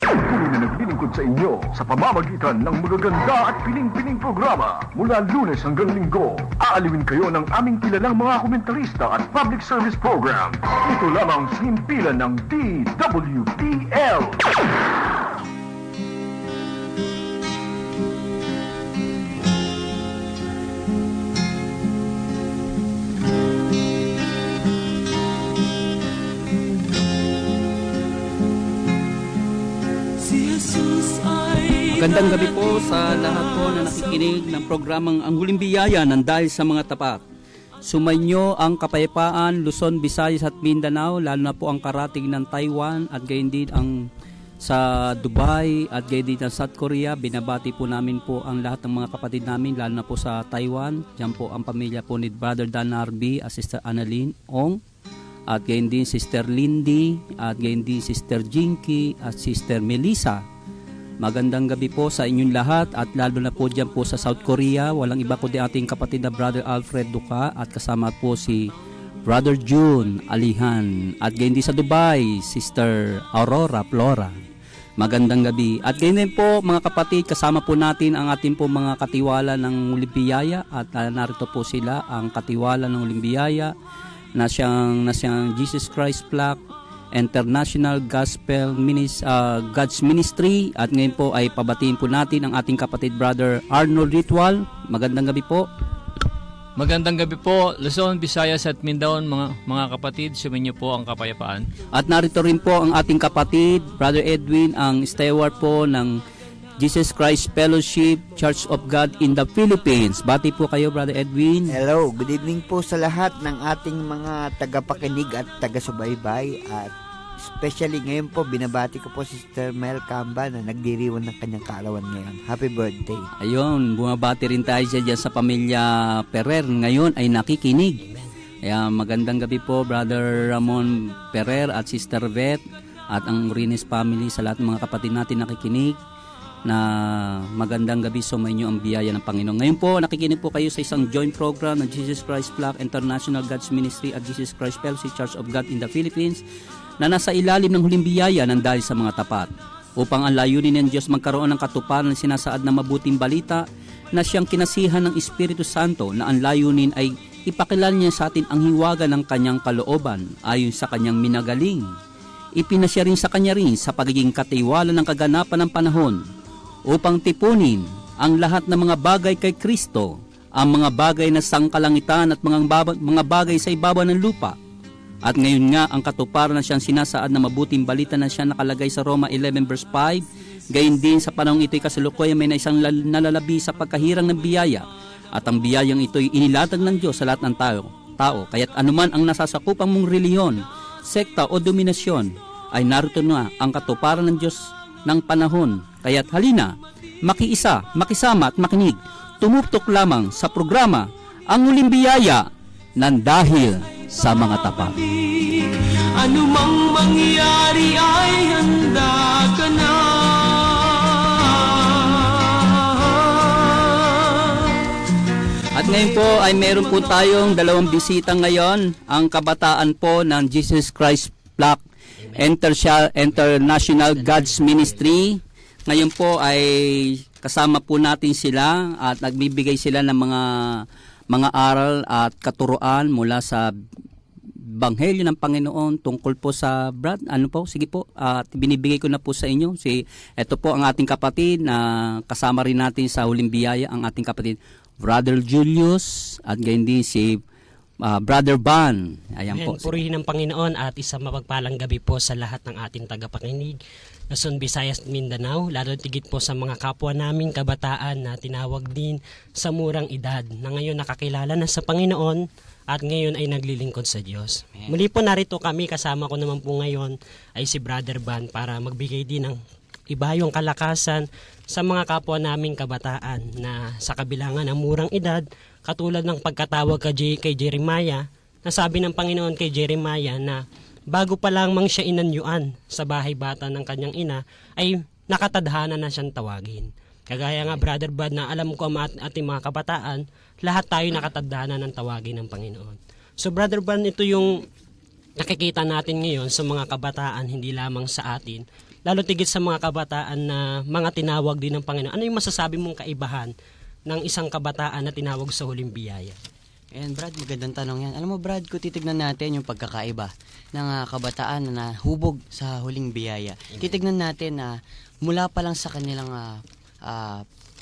Patuloy na naglilingkod sa inyo sa pamamagitan ng magaganda at piling-piling programa mula Lunes hanggang Linggo. Aaliwin kayo ng aming kilalang mga komentarista at public service program. Ito lamang sa himpilan ng DWTL. Magandang gabi po sa lahat po na nakikinig ng programang Ang Huling Biyaya ng Dahil sa Mga Tapat. Sumainyo ang kapayapaan, Luzon, Visayas at Mindanao, lalo na po ang karating ng Taiwan at gayon din ang sa Dubai at gayon din ang South Korea. Binabati po namin po ang lahat ng mga kapatid namin, lalo na po sa Taiwan. Diyan po ang pamilya po ni Brother Dan Arby at Sister Annalyn Ong at gayon din Sister Lindy at gayon din Sister Jinky at Sister Melissa. Magandang gabi po sa inyong lahat at lalo na po dyan po sa South Korea. Walang iba kundi ating kapatid na Brother Alfred Duca at kasama po si Brother June Alihan. At gayon din sa Dubai, Sister Aurora Flora. Magandang gabi. At gayon din po mga kapatid, kasama po natin ang ating po mga katiwala ng Huling Biyaya at narito po sila ang katiwala ng Huling Biyaya na siyang Jesus Christ Plaque International Gospel God's Ministry. At ngayon po ay pabatiin po natin ang ating kapatid Brother Arnold Ritual. Magandang gabi po. Magandang gabi po, Luzon, Visayas at Mindanao, mga kapatid, suminyo po ang kapayapaan. At narito rin po ang ating kapatid Brother Edwin, ang steward po ng Jesus Christ Fellowship Church of God in the Philippines. Bati po kayo, Brother Edwin. Hello, good evening po sa lahat ng ating mga tagapakinig at taga-subaybay. At especially ngayon po, binabati ko po si Sister Mel Camba na nagdiriwan ng kanyang kaarawan ngayon. Happy birthday. Ayun, bumabati rin tayo dyan sa pamilya Ferrer. Ngayon ay nakikinig. Kaya magandang gabi po, Brother Ramon Ferrer at Sister Vet at ang Rines family, sa lahat ng mga kapatid natin nakikinig. Na magandang gabi, sumainyo ang biyaya ng Panginoon. Ngayon po, nakikinig po kayo sa isang joint program ng Jesus Christ Plaque International God's Ministry at Jesus Christ Fellowship Church of God in the Philippines na nasa ilalim ng huling biyaya ng dahil sa mga tapat upang ang layunin ng Diyos magkaroon ng katuparan ng sinasaad na mabuting balita na siyang kinasihan ng Espiritu Santo na ang layunin ay ipakilala niya sa atin ang hiwaga ng kanyang kalooban ayon sa kanyang minagaling. Ipinasya rin sa kanya rin sa pagiging katiwala ng kaganapan ng panahon upang tipunin ang lahat ng mga bagay kay Kristo, ang mga bagay na sangkalangitan at mga bagay sa ibabaw ng lupa. At ngayon nga ang katuparan na siyang sinasaad na mabuting balita na siya nakalagay sa Roma 11 verse 5. Gayon din sa panahong ito'y kasalukuyan may na isang nalalabi sa pagkahirang ng biyaya. At ang biyayang ito'y inilatag ng Diyos sa lahat ng tao. Kaya't anuman ang nasasakupang mong reliyon, sekta o dominasyon, ay narito na ang katuparan ng Diyos ng panahon. Kaya't halina, makiisa, makisama at makinig. Tumuptok lamang sa programa Ang Huling Biyaya ng Dahil sa Mga Tapat. Ano mang mangyari ay handa ka na. At ngayon po ay meron po tayong dalawang bisita ngayon. Ang kabataan po ng Jesus Christ Plaque International God's Ministry. Ngayon po ay kasama po natin sila at nagbibigay sila ng mga aral at katuruan mula sa Banghelyo ng Panginoon tungkol po sa sige po, at binibigay ko na po sa inyo. Ito po ang ating kapatid na kasama rin natin sa Huling Biyaya, ang ating kapatid Brother Julius at gayon din si Brother Van. Ayan po. Purihin ng Panginoon at isang mapagpalang gabi po sa lahat ng ating tagapakinig. Luzon, Visayas, Mindanao, lalo tigit po sa mga kapwa naming kabataan na tinawag din sa murang edad na ngayon nakakilala na sa Panginoon at ngayon ay naglilingkod sa Diyos. Muli po narito kami, kasama ko naman po ngayon ay si Brother Van para magbigay din ng ibayong kalakasan sa mga kapwa naming kabataan na sa kabilangan ng murang edad, katulad ng pagkatawag kay Jeremiah, na sabi ng Panginoon kay Jeremiah na bago pa lamang siya inanyuan sa bahay bata ng kanyang ina, ay nakatadhana na siyang tawagin. Kagaya nga, Brother Bud, na alam ko ang ating mga kabataan, lahat tayo nakatadhana ng tawagin ng Panginoon. So, Brother Bud, ito yung nakikita natin ngayon sa mga kabataan, hindi lamang sa atin, lalo tigit sa mga kabataan na mga tinawag din ng Panginoon. Ano yung masasabi mong kaibahan ng isang kabataan na tinawag sa huling biyaya? And Brad, magandang tanong yan. Alam mo Brad, kung titignan natin yung pagkakaiba ng kabataan na hubog sa huling biyaya, titignan natin na mula pa lang sa kanilang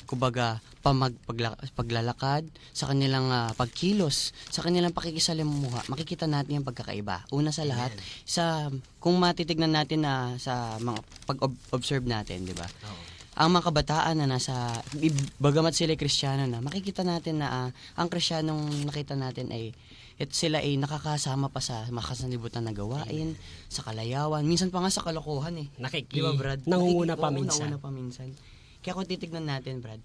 kumbaga paglalakad, sa kanilang pagkilos, sa kanilang pakikisalamuha, makikita natin yung pagkakaiba. Una sa lahat, kung matitignan natin na sa mga pag-observe natin, di ba? Ang mga kabataan na bagamat sila Kristiyano na, makikita natin na ang Kristiyanong nakita natin ay sila ay nakakasama pa sa makasalibutan na gawain, sa kalayawan, minsan pa nga sa kalokohan eh. Di ba, Brad? Nangunguna pa minsan. Nangunguna pa minsan. Kaya kung titignan natin, Brad,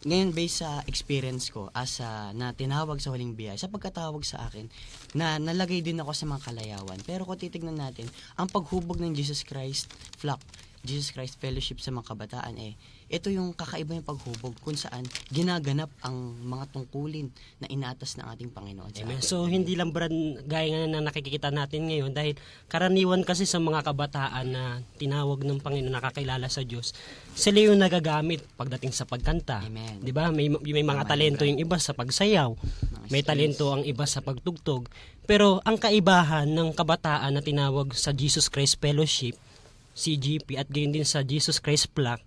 ngayon based sa experience ko as na tinawag sa huling biyaya, sa pagkatawag sa akin, na nalagay din ako sa mga kalayawan. Pero kung titignan natin, ang paghubog ng Jesus Christ flock, Jesus Christ Fellowship sa mga kabataan ito yung kakaiba yung paghubog kung saan ginaganap ang mga tungkulin na inaatas ng ating Panginoon sa Amen. atin. So hindi lang Brad gaya nga na nakikita natin ngayon dahil karaniwan kasi sa mga kabataan na tinawag ng Panginoon nakakilala sa Diyos, sila yung nagagamit pagdating sa pagkanta. Amen. 'Di ba? May mga talento yung iba sa pagsayaw, may skills. talento ang iba sa pagtugtog. Pero ang kaibahan ng kabataan na tinawag sa Jesus Christ Fellowship, CGP at gayon din sa Jesus Christ Flock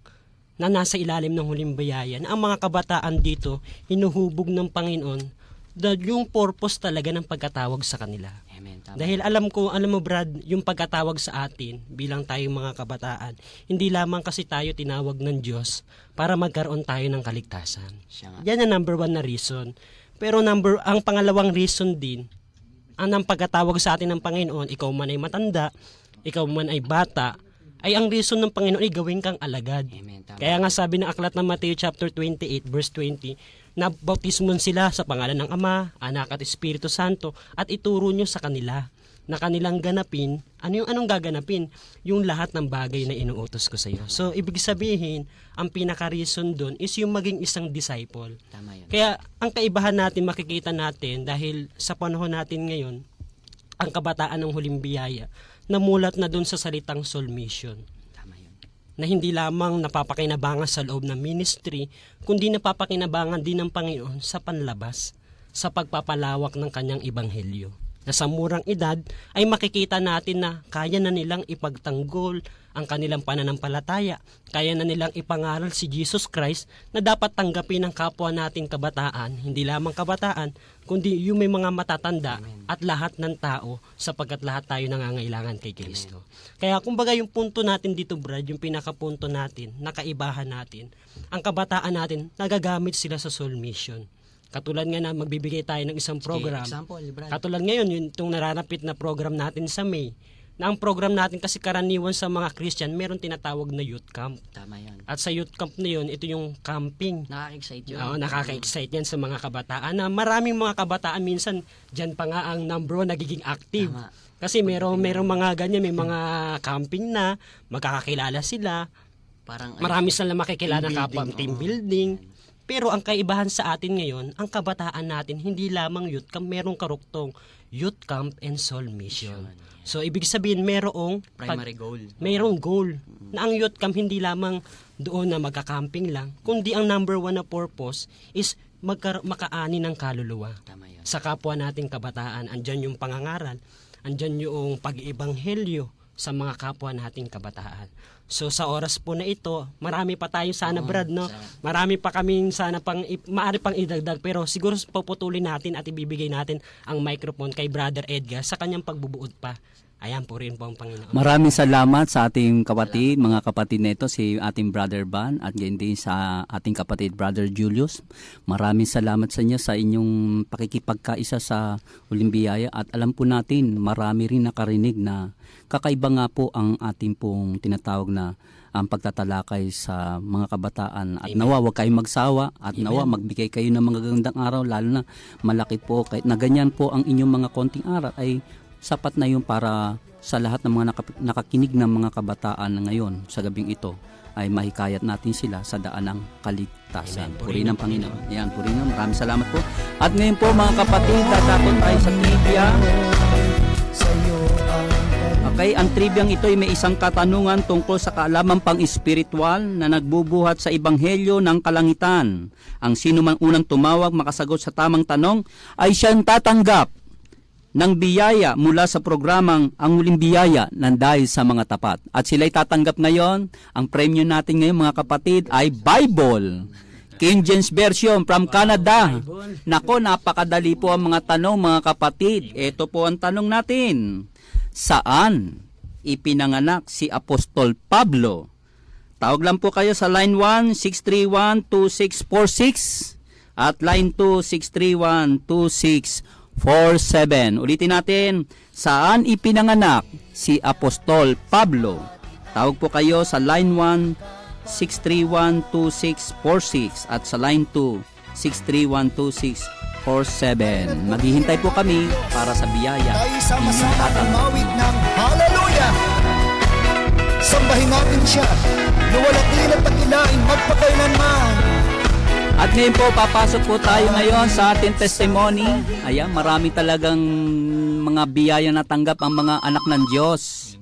na nasa ilalim ng huling biyaya, na ang mga kabataan dito hinuhubog ng Panginoon yung purpose talaga ng pagkatawag sa kanila. Amen. Tama. Dahil alam mo Brad, yung pagkatawag sa atin bilang tayong mga kabataan, hindi lamang kasi tayo tinawag ng Diyos para magkaroon tayo ng kaligtasan. Siya nga. Yan ang number 1 na reason. Pero ang pangalawang reason din, ang pagkatawag sa atin ng Panginoon, ikaw man ay matanda, ikaw man ay bata, ay ang reason ng Panginoon ay gawin kang alagad. Amen. Tama. Kaya nga sabi ng aklat ng Mateo chapter 28 verse 20, na bautismon sila sa pangalan ng Ama, Anak at Espiritu Santo at ituro nyo sa kanila na kanilang ganapin. Anong gaganapin? Yung lahat ng bagay na inuutos ko sa iyo. So ibig sabihin, ang pinaka-reason doon is yung maging isang disciple. Tama yun. Kaya ang kaibahan natin makikita natin dahil sa panahon natin ngayon, ang kabataan ng huling biyaya, namulat na doon sa salitang soul mission. Tama yun. Na hindi lamang napapakinabangan sa loob ng ministry, kundi napapakinabangan din ng Panginoon sa panlabas, sa pagpapalawak ng kanyang ebanghelyo. Na sa murang edad ay makikita natin na kaya na nilang ipagtanggol ang kanilang pananampalataya, kaya na nilang ipangaral si Jesus Christ na dapat tanggapin ng kapwa nating kabataan, hindi lamang kabataan, kundi yung may mga matatanda at lahat ng tao sapagkat lahat tayo nangangailangan kay Kristo. Kaya kumbaga yung punto natin dito Brad, yung pinakapunto natin, nakaibahan natin, ang kabataan natin, nagagamit sila sa soul mission. Katulad nga na magbibigay tayo ng isang program. Example, Brad. Katulad ngayon, itong naranapit na program natin sa May, na ang program natin kasi karaniwan sa mga Christian, meron tinatawag na youth camp. Tama yun. At sa youth camp na yun, ito yung camping. Nakaka-excite yun. Oo, nakaka-excite yan sa mga kabataan. Na maraming mga kabataan minsan, dyan pa nga ang number 1 nagiging active. Tama. Kasi merong mga ganyan, may mga camping na, magkakakilala sila. Parang Marami sila makikilala team kapwa building, team oo. building. Pero ang kaibahan sa atin ngayon, ang kabataan natin, hindi lamang youth camp, merong karuktong youth camp and soul mission. So, ibig sabihin, primary goal. Mayroong goal. Na ang youth camp, hindi lamang doon na magka-camping lang, kundi ang number 1 na purpose is makaani ng kaluluwa. Tama yun. Sa kapwa nating kabataan, andyan yung pangangaral, andyan yung pag-ibanghelyo sa mga kapwa nating kabataan. So sa oras po na ito, marami pa tayo sana Brad, no? Marami pa kaming sana maaari pang idagdag, pero siguro puputulin natin at ibibigay natin ang microphone kay Brother Edgar sa kanyang pagbubuod pa. Ayan po rin po ang Panginoon. Maraming salamat sa ating kapatid, mga kapatid na ito, si ating Brother Van at gayon din sa ating kapatid Brother Julius. Maraming salamat sa inyo sa inyong pakikipagkaisa sa huling biyaya at alam po natin marami rin nakarinig na kakaiba nga po ang ating pong tinatawag na ang pagtatalakay sa mga kabataan at nawa wag kayong magsawa at nawa magbigay kayo ng mga gandang araw lalo na malaki po kahit na ganyan po ang inyong mga konting araw ay sapat na yun para sa lahat ng mga nakakinig ng mga kabataan na ngayon sa gabing ito ay mahikayat natin sila sa daan ng kaligtasan. Puri ng Panginoon. Yan, puri ng. Maraming salamat po. At ngayon po mga kapatid, tatakot tayo sa trivia. Okay, ang tribyang ito ay may isang katanungan tungkol sa kaalaman pang-espiritual na nagbubuhat sa Ebanghelyo ng Kalangitan. Ang sino man unang tumawag makasagot sa tamang tanong ay siyang tatanggap ng biyaya mula sa programang Ang Muling Biyaya ng Dahil sa Mga Tapat. At sila'y tatanggap ngayon. Ang premyo natin ngayon mga kapatid ay Bible. King James Version from Canada. Nako, napakadali po ang mga tanong mga kapatid. Ito po ang tanong natin. Saan ipinanganak si Apostol Pablo? Tawag lang po kayo sa line 1, 631-2646 at line 2, 631-2647. Ulitin natin, saan ipinanganak si Apostol Pablo? Tawag po kayo sa line 1, 631-2646 at sa line 2, 631-2647. Maghihintay po kami para sa biyaya. Tayo sama-sama tumawid ng Hallelujah! Sambahin natin siya, na walang ilan at ilain magpakailanman. At ngayon po, papasok po tayo ngayon sa ating testimony. Ayan, marami talagang mga biyaya na tanggap ang mga anak ng Diyos.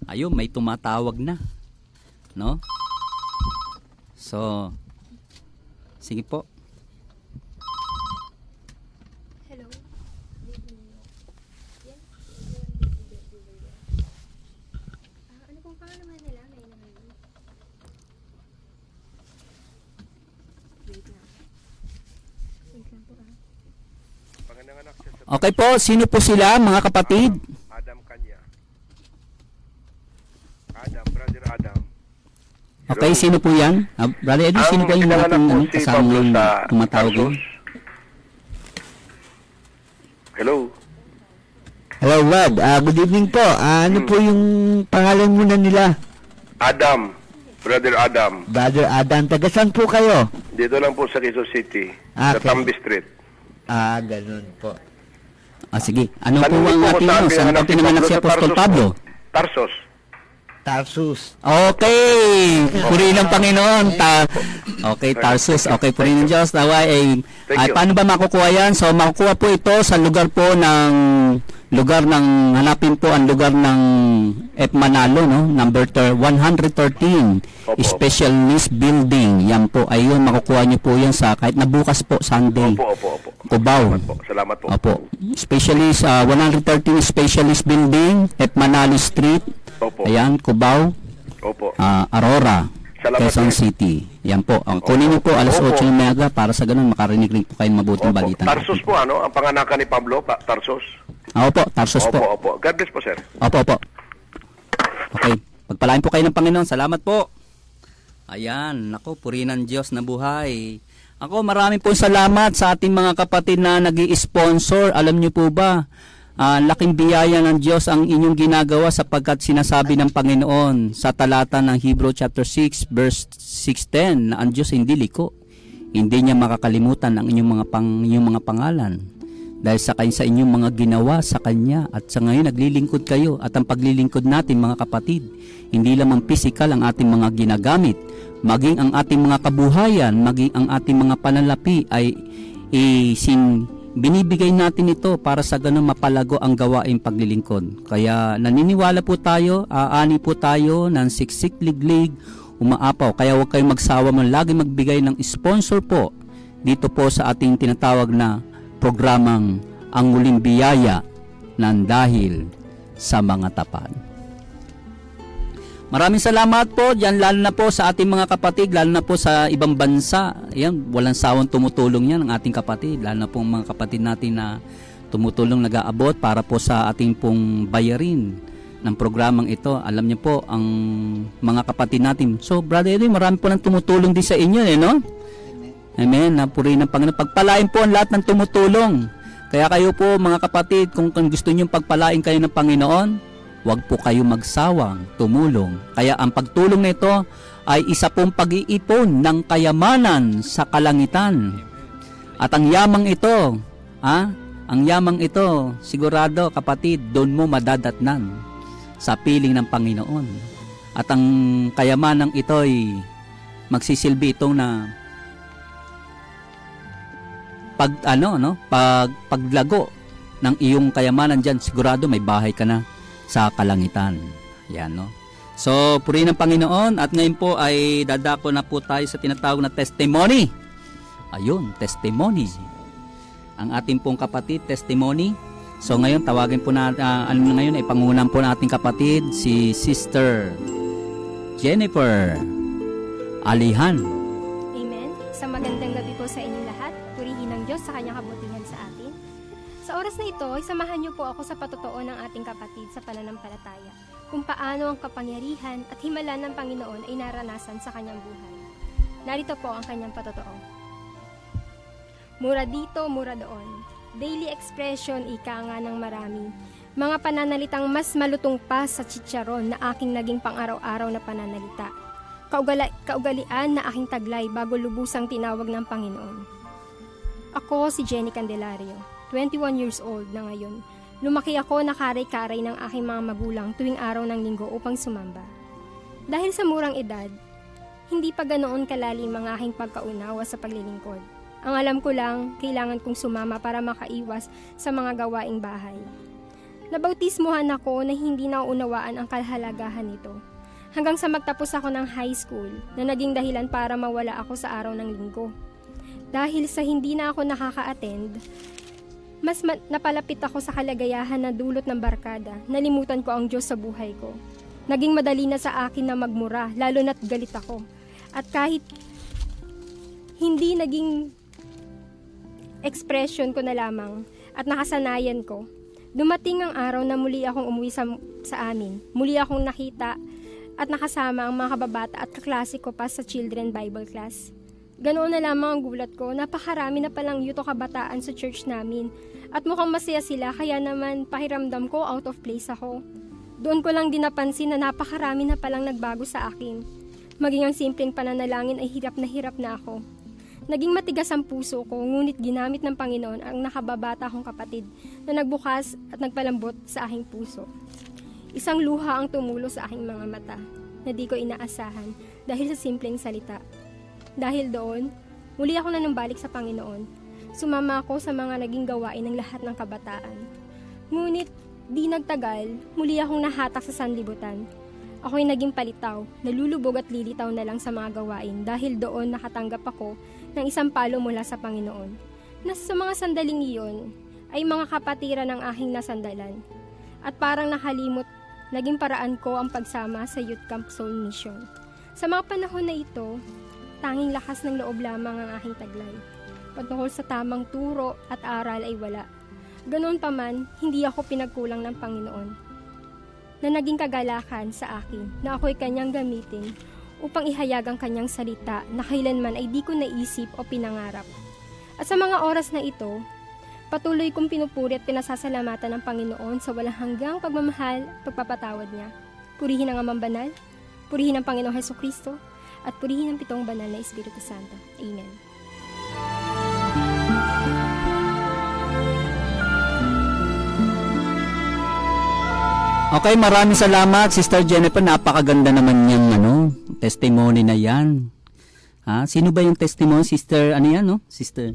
Ayun, may tumatawag na. No? So, sige po. Hello. Yes. Ano pong pangalan nila? May naman. Wait lang. Wait lang po Okay po, sino po sila mga kapatid? Adam Kanya. Adam, brother Adam. Okay, sino po yan? Brother Eddie, sino po yung mga kasama yung tumatawag yun? Hello. Hello, Rod. Good evening po. Ano po yung pangalan muna nila? Adam. Brother Adam. Brother Adam. Taga saan po kayo? Dito lang po sa Quezon City. Sa Okay. Tambi Street. Ganun po. Sige. Ano po Tanungin ang po ko ating sa ano? Saan po pinanganak pinanganak si sa Apostol Pablo? Tarsus. Tarsus. Okay. Purihin ng Panginoon. Okay, Tarsus. Okay, purihin ng Diyos. Naway, ay paano ba makukuha yan? So, makukuha po ito sa lugar ng hanapin po ang lugar ng F. Manalo, no? Number 113. Opo. Specialist Building. Yan po. Ayun, makukuha nyo po yan sa kahit na bukas po, Sunday. Opo. Cubao. Salamat po. Opo. Specialist, 113 Specialist Building, F. Manalo Street. Opo. Ayan, Cubao. Opo. Aurora, Salamat Quezon po. City. Yan po. Kunin niyo po alas Opo. 8:30 para sa ganun makarinig rin po kayo ng mabuting Opo. balita. Tarsus po, ano? Ang panganakan ni Pablo, Tarsus. Opo, Tarsus po. Opo. God bless po, sir. Opo. Okay. Pagpalain po kayo ng Panginoon. Salamat po. Ayan. Nako, purihin ng Diyos na buhay. Ako, maraming po salamat sa ating mga kapatid na nag-i-sponsor. Alam niyo po ba, laking biyaya ng Diyos ang inyong ginagawa sapagkat sinasabi ng Panginoon sa talata ng Hebrew chapter 6 verse 6:10 na ang Diyos hindi liko. Hindi niya makakalimutan ang inyong mga pangalan dahil sa inyong mga ginawa sa Kanya at sa ngayon naglilingkod kayo at ang paglilingkod natin mga kapatid, hindi lamang physical ang ating mga ginagamit, maging ang ating mga kabuhayan, maging ang ating mga panalapi ay binibigay natin ito para sa ganun mapalago ang gawaing paglilingkod. Kaya naniniwala po tayo, aani po tayo ng siksik liglig, umaapaw. Kaya huwag kayong magsawa man lagi magbigay ng sponsor po dito po sa ating tinatawag na programang Ang Muling Biyaya ng Dahil sa Mga Tapat. Maraming salamat po dyan, lalo na po sa ating mga kapatid, lalo na po sa ibang bansa. Ayan, walang sawang tumutulong yan ang ating kapatid, lalo na po ang mga kapatid natin na tumutulong nag-aabot para po sa ating pong bayarin ng programang ito. Alam niyo po, ang mga kapatid natin. So, Brother Edwin, marami po nang tumutulong din sa inyo, no? Amen. Napurihin ng Panginoon. Pagpalain po ang lahat ng tumutulong. Kaya kayo po, mga kapatid, kung gusto niyo pagpalain kayo ng Panginoon, huwag po kayo magsawang tumulong. Kaya ang pagtulong nito ay isa pong pag-iipon ng kayamanan sa kalangitan. At ang yamang ito, sigurado kapatid, doon mo madadatnan sa piling ng Panginoon. At ang kayamanang ito ay magsisilbi itong na paglago ng iyong kayamanan diyan, sigurado may bahay ka na. sa kalangitan. Yan, no? So, purihin ng Panginoon at ngayon po ay dadako na po tayo sa tinatawag na testimony. Ayun, testimony. Ang ating pong kapatid, testimony. So, ngayon, tawagin po na, ngayon ay pangunan po nating kapatid, si Sister Jennifer Alihan. Amen. Sa magandang gabi po sa inyong lahat. Purihin ng Diyos sa kanyang kabutihan sa atin. Sa oras na ito, samahan niyo po ako sa patotoo ng ating kapatid sa pananampalataya, kung paano ang kapangyarihan at himala ng Panginoon ay naranasan sa kanyang buhay. Narito po ang kanyang patotoo. Mura dito, mura doon. Daily expression, ika nga ng marami. Mga pananalitang mas malutong pa sa chicharon na aking naging pang-araw-araw na pananalita. Kaugalian na aking taglay bago lubusang tinawag ng Panginoon. Ako si Jenny Candelario, 21 years old na ngayon. Lumaki ako na karay-karay ng aking mga magulang tuwing araw ng linggo upang sumamba. Dahil sa murang edad, hindi pa ganoon kalalim ang aking pagkaunawa sa paglilingkod. Ang alam ko lang, kailangan kong sumama para makaiwas sa mga gawaing bahay. Nabautismuhan ako na hindi nauunawaan ang kahalagahan nito. Hanggang sa magtapos ako ng high school na naging dahilan para mawala ako sa araw ng linggo. Dahil sa hindi na ako nakaka-attend, mas napalapit ako sa kalagayahan na dulot ng barkada. Nalimutan ko ang Diyos sa buhay ko. Naging madali na sa akin na magmura, lalo na't galit ako. At kahit hindi naging expression ko na lamang at nakasanayan ko, dumating ang araw na muli akong umuwi sa amin. Muli akong nakita at nakasama ang mga kababata at kaklase ko pa sa Children Bible Class. Ganoon na lamang ang gulat ko, napakarami na palang yuto kabataan sa church namin. At mukhang masaya sila, kaya naman pakiramdam ko out of place ako. Doon ko lang din napansin na napakarami na palang nagbago sa akin. Maging ang simpleng pananalangin ay hirap na ako. Naging matigas ang puso ko, ngunit ginamit ng Panginoon ang nakababata kong kapatid na nagbukas at nagpalambot sa aking puso. Isang luha ang tumulo sa aking mga mata na di ko inaasahan dahil sa simpleng salita. Dahil doon, muli ako nanumbalik sa Panginoon. Sumama ako sa mga naging gawain ng lahat ng kabataan. Ngunit, di nagtagal, muli akong nahatak sa sanlibutan. Ako'y naging palitaw, nalulubog at lilitaw na lang sa mga gawain dahil doon nakatanggap ako ng isang palo mula sa Panginoon. Nasa mga sandaling iyon ay mga kapatiran ng aking nasandalan. At parang nakalimot, naging paraan ko ang pagsama sa Youth Camp Soul Mission. Sa mga panahon na ito, tanging lakas ng loob lamang ang aking taglay. Patungkol sa tamang turo at aral ay wala. Ganoon pa man, hindi ako pinagkulang ng Panginoon na naging kagalakan sa akin na ako'y kanyang gamitin upang ihayag ang kanyang salita na kailanman ay di ko naisip o pinangarap. At sa mga oras na ito, patuloy kong pinupuri at pinasasalamatan ng Panginoon sa walang hanggang pagmamahal at pagpapatawad niya. Purihin ang Amang Banal, purihin ang Panginoong Hesukristo, at purihin ang 7 banal na Espiritu Santo. Amen. Okay, maraming salamat, Sister Jennifer. Napakaganda naman yung testimony na yan. Sino ba yung testimony? Sister, ano yan, no? Sister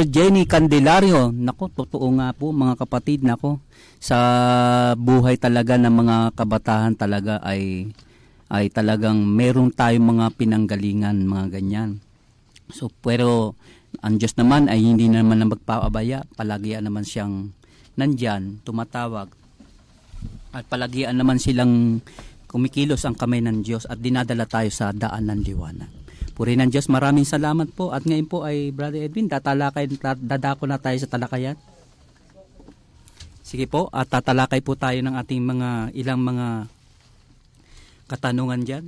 Jenny Candelario. Nako, totoo nga po, mga kapatid. Nako, sa buhay talaga ng mga kabataan talaga ay talagang meron tayong mga pinanggalingan, mga ganyan. So, pero ang Diyos naman ay hindi naman na magpaabaya. Palagian naman siyang nandyan, tumatawag. At palagian naman silang kumikilos ang kamay ng Diyos at dinadala tayo sa daan ng liwanag. Purihin ng Diyos, maraming salamat po. At ngayon po ay Brother Edwin, dadako na tayo sa talakayan. Sige po, at tatalakay po tayo ng ating ilang mga katanungan dyan.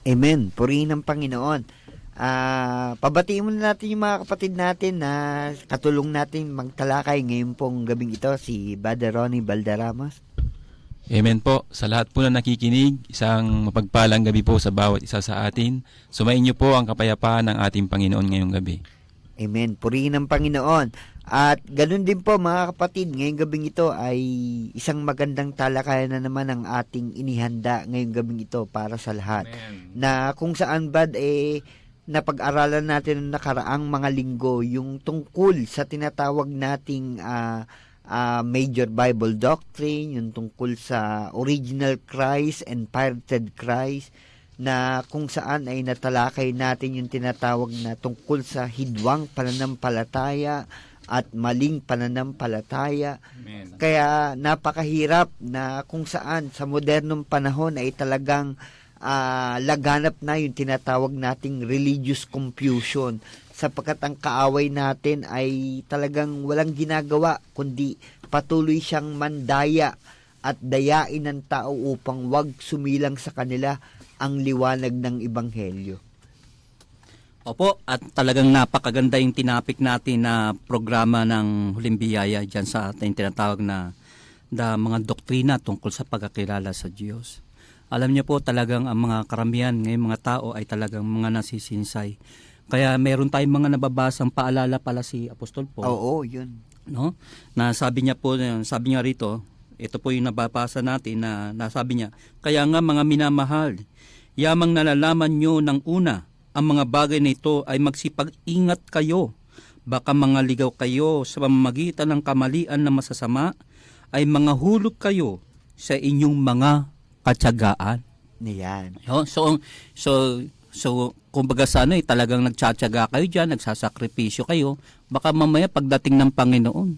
Amen. Purihin ng Panginoon. Pabatiin muna natin yung mga kapatid natin na katulong natin magtalakay ngayon pong gabing ito, si Brother Ronnie Valderramos. Amen po. Sa lahat po na nakikinig, isang mapagpalang gabi po sa bawat isa sa atin. Sumain niyo po ang kapayapaan ng ating Panginoon ngayong gabi. Amen. Purihin ng Panginoon. At ganun din po mga kapatid, ngayong gabing ito ay isang magandang talakayan na naman ang ating inihanda ngayong gabing ito para sa lahat. Amen. Na kung saan bad napag-aralan natin ng nakaraang mga linggo yung tungkol sa tinatawag nating major Bible doctrine, yung tungkol sa original Christ and pirated Christ, na kung saan ay natalakay natin yung tinatawag na tungkol sa hidwang pananampalataya at maling pananampalataya. Amen. Kaya napakahirap na kung saan sa modernong panahon ay talagang laganap na yung tinatawag nating religious confusion, sapagkat ang kaaway natin ay talagang walang ginagawa kundi patuloy siyang mandaya at dayain ng tao upang wag sumilang sa kanila ang liwanag ng Ebanghelyo. Opo, at talagang napakaganda yung tinapik natin na programa ng Huling Biyaya dyan sa ating tinatawag na mga doktrina tungkol sa pagkakilala sa Diyos. Alam niyo po, talagang ang mga karamihan ngayong mga tao ay talagang mga nasisinsay. Kaya meron tayong mga nababasang paalala pala si Apostol Paul. Oo, yun. No? Na sabi niya rito, ito po yung nababasa natin na nasabi niya, kaya nga mga minamahal, yamang nalalaman nyo ng una, ang mga bagay na ito ay magsipag-ingat kayo. Baka mga ligaw kayo sa pamamagitan ng kamalian na masasama, ay mga hulog kayo sa inyong mga katsagaan. Yan. So kumbaga sa talagang nagtsatsaga kayo dyan, nagsasakripisyo kayo, baka mamaya pagdating ng Panginoon,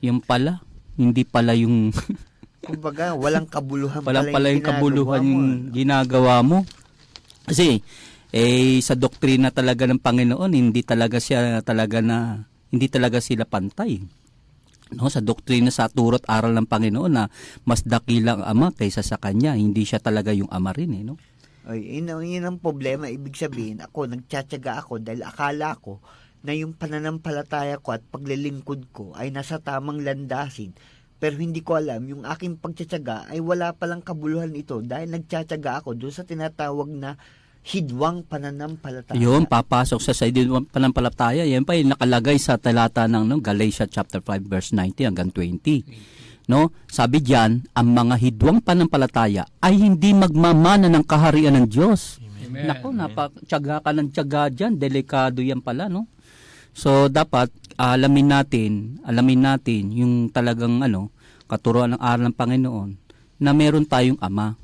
yung pala, hindi pala yung kumbaga, walang kabuluhan pala yung kabuluhan yung ginagawa mo. Kasi, sa doktrina talaga ng Panginoon, hindi talaga sila pantay. No, sa doktrina, sa turot aral ng Panginoon na mas dakilang ama kaysa sa kanya, hindi siya talaga yung ama rin, no? Ay, yun ang problema. Ibig sabihin, ako, nagtsatsaga ako dahil akala ko na yung pananampalataya ko at paglilingkod ko ay nasa tamang landasin. Pero hindi ko alam, yung aking pagtsatsaga ay wala palang kabuluhan ito dahil nagtsatsaga ako doon sa tinatawag na hidwang pananampalataya. Yun, papasok sa hidwang pananampalataya. Yan pa yung nakalagay sa talata ng Galatia chapter 5 verse 19 hanggang 20. No? Sabi diyan, ang mga hidwang pananampalataya ay hindi magmamana ng kaharian ng Diyos. Amen. Naku, napatyaga ka ng tyaga diyan, delikado yan pala, no? So dapat alamin natin yung talagang katuruan ng aral ng Panginoon na meron tayong Ama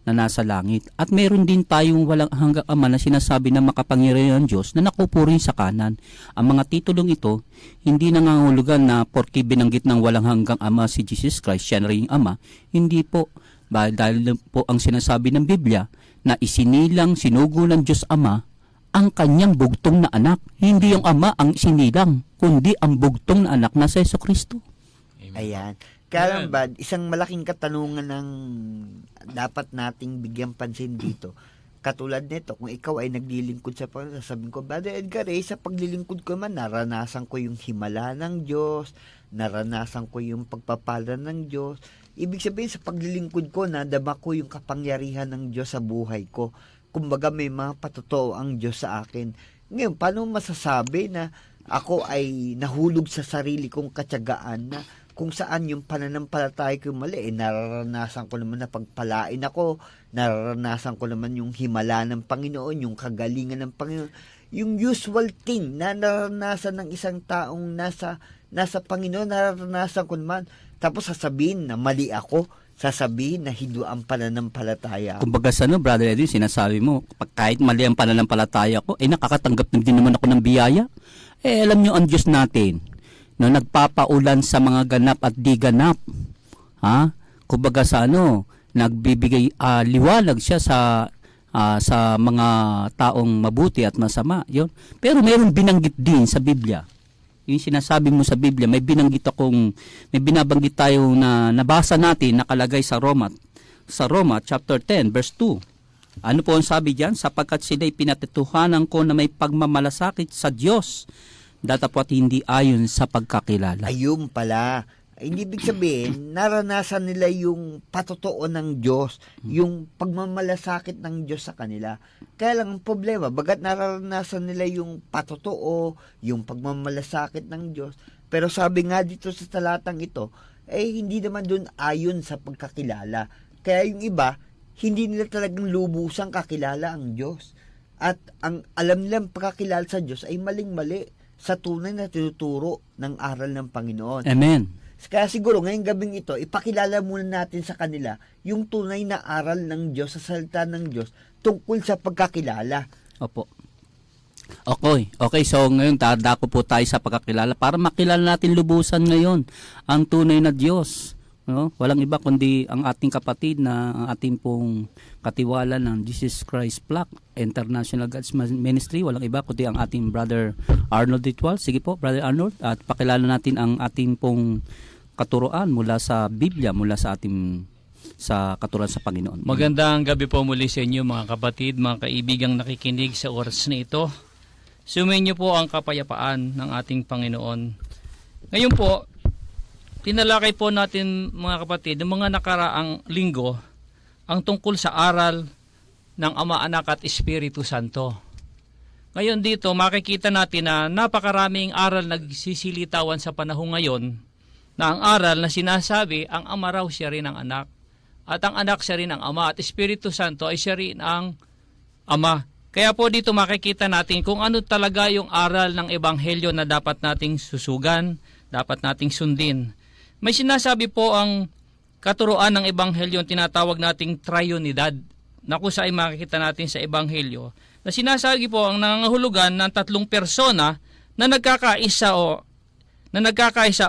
na nasa langit at meron din tayong walang hanggang Ama na sinasabi na makapangyarihan Diyos na nakupo rin sa kanan. Ang mga titulong ito hindi nangangahulugan na porke binanggit ng walang hanggang Ama si Jesus Christ, siya na rin yung Ama. Hindi po, dahil po ang sinasabi ng Biblia na sinugo ng Diyos Ama ang kanyang bugtong na anak. Hindi yung Ama ang sinilang, kundi ang bugtong na anak na si Jesucristo. Ayan. Kaya lang ba, isang malaking katanungan ng dapat nating bigyan pansin dito. Katulad nito, kung ikaw ay naglilingkod sa Panginoon, sasabihin ko, Brother Edgar, sa paglilingkod ko man, naranasan ko yung himala ng Diyos, naranasan ko yung pagpapala ng Diyos. Ibig sabihin, sa paglilingkod ko, nadama ko yung kapangyarihan ng Diyos sa buhay ko. Kumbaga, may mga patotoo ang Diyos sa akin. Ngayon, paano masasabi na ako ay nahulog sa sarili kong katyagaan na kung saan yung pananampalataya ko mali, nararanasan ko naman na pagpalain ako, nararanasan ko naman yung himala ng Panginoon, yung kagalingan ng Panginoon, yung usual thing na nararanasan ng isang taong nasa Panginoon, nararanasan ko naman, tapos sasabihin na mali ako, sasabihin na hindi ang pananampalataya. Kumbaga Brother Edwin, sinasabi mo, kahit mali ang pananampalataya ko, nakakatanggap din naman ako ng biyaya. Alam nyo ang Diyos natin, no, nagpapaulan sa mga ganap at di ganap. Kumbaga nagbibigay liwanag siya sa mga taong mabuti at masama. Yun. Pero mayroong binanggit din sa Biblia. Yung sinasabi mo sa Biblia, may binabanggit tayo na nabasa natin, nakalagay sa Roma chapter 10 verse 2. Ano po ang sabi diyan? Sapagkat sila'y pinatutuhanan ko na may pagmamalasakit sa Diyos, datapwat hindi ayon sa pagkakilala. Ayun pala. Hindi ibig sabihin, naranasan nila yung patotoo ng Diyos, yung pagmamalasakit ng Diyos sa kanila. Kaya lang ang problema, bagat naranasan nila yung patotoo, yung pagmamalasakit ng Diyos, pero sabi nga dito sa talatang ito, hindi naman dun ayon sa pagkakilala. Kaya yung iba, hindi nila talagang lubusang kakilala ang Diyos. At ang alam nilang pagkakilala sa Diyos ay maling-mali sa tunay na tinuturo ng aral ng Panginoon. Amen. Kaya siguro ngayong gabing ito, ipakilala muna natin sa kanila yung tunay na aral ng Diyos sa salita ng Diyos tungkol sa pagkakilala. Opo. Okay, so ngayon dadako po tayo sa pagkakilala para makilala natin lubusan ngayon ang tunay na Diyos. No? Walang iba kundi ang ating kapatid na ang ating pong katiwala ng Jesus Christ Plaque International God's Ministry. Walang iba kundi ang ating Brother Arnold Ritual. Sige po, Brother Arnold, at pakilala natin ang ating pong katuruan mula sa Biblia, mula sa ating sa katuruan sa Panginoon. Magandang gabi po muli sa inyo mga kapatid, mga kaibigang nakikinig sa oras na ito. Sumayin niyo po ang kapayapaan ng ating Panginoon. Ngayon po, tinalakay po natin mga kapatid, ng mga nakaraang linggo, ang tungkol sa aral ng Ama, Anak at Espiritu Santo. Ngayon dito, makikita natin na napakaraming aral nagsisilitawan sa panahon ngayon, na ang aral na sinasabi, ang Ama raw siya rin ang anak, at ang anak siya rin ang Ama, at Espiritu Santo ay siya rin ang Ama. Kaya po dito makikita natin kung ano talaga yung aral ng Ebanghelyo na dapat nating susugan, dapat nating sundin. May sinasabi po ang katuruan ng Ebanghelyo, tinatawag nating Trayunidad, na kung saan makikita natin sa Ebanghelyo, na sinasabi po ang nangangahulugan ng tatlong persona na nagkakaisa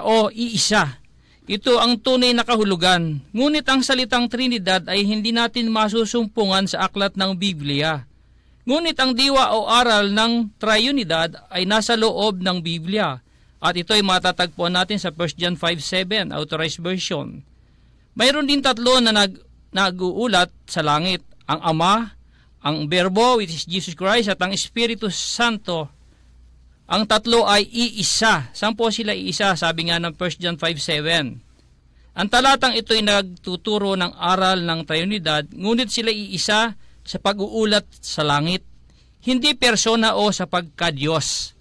o iisa. Ito ang tunay na kahulugan. Ngunit ang salitang Trinidad ay hindi natin masusumpungan sa aklat ng Biblia. Ngunit ang diwa o aral ng Trayunidad ay nasa loob ng Biblia. At ito ay matatagpuan natin sa 1 John 5:7, Authorized Version. Mayroon din tatlo na nag-uulat sa langit. Ang Ama, ang Berbo, which is Jesus Christ, at ang Espiritu Santo. Ang tatlo ay iisa. Saan po sila iisa? Sabi nga ng 1 John 5:7. Ang talatang ito ay nagtuturo ng aral ng Trayunidad, ngunit sila iisa sa pag-uulat sa langit, hindi persona o sa pagka-Diyos.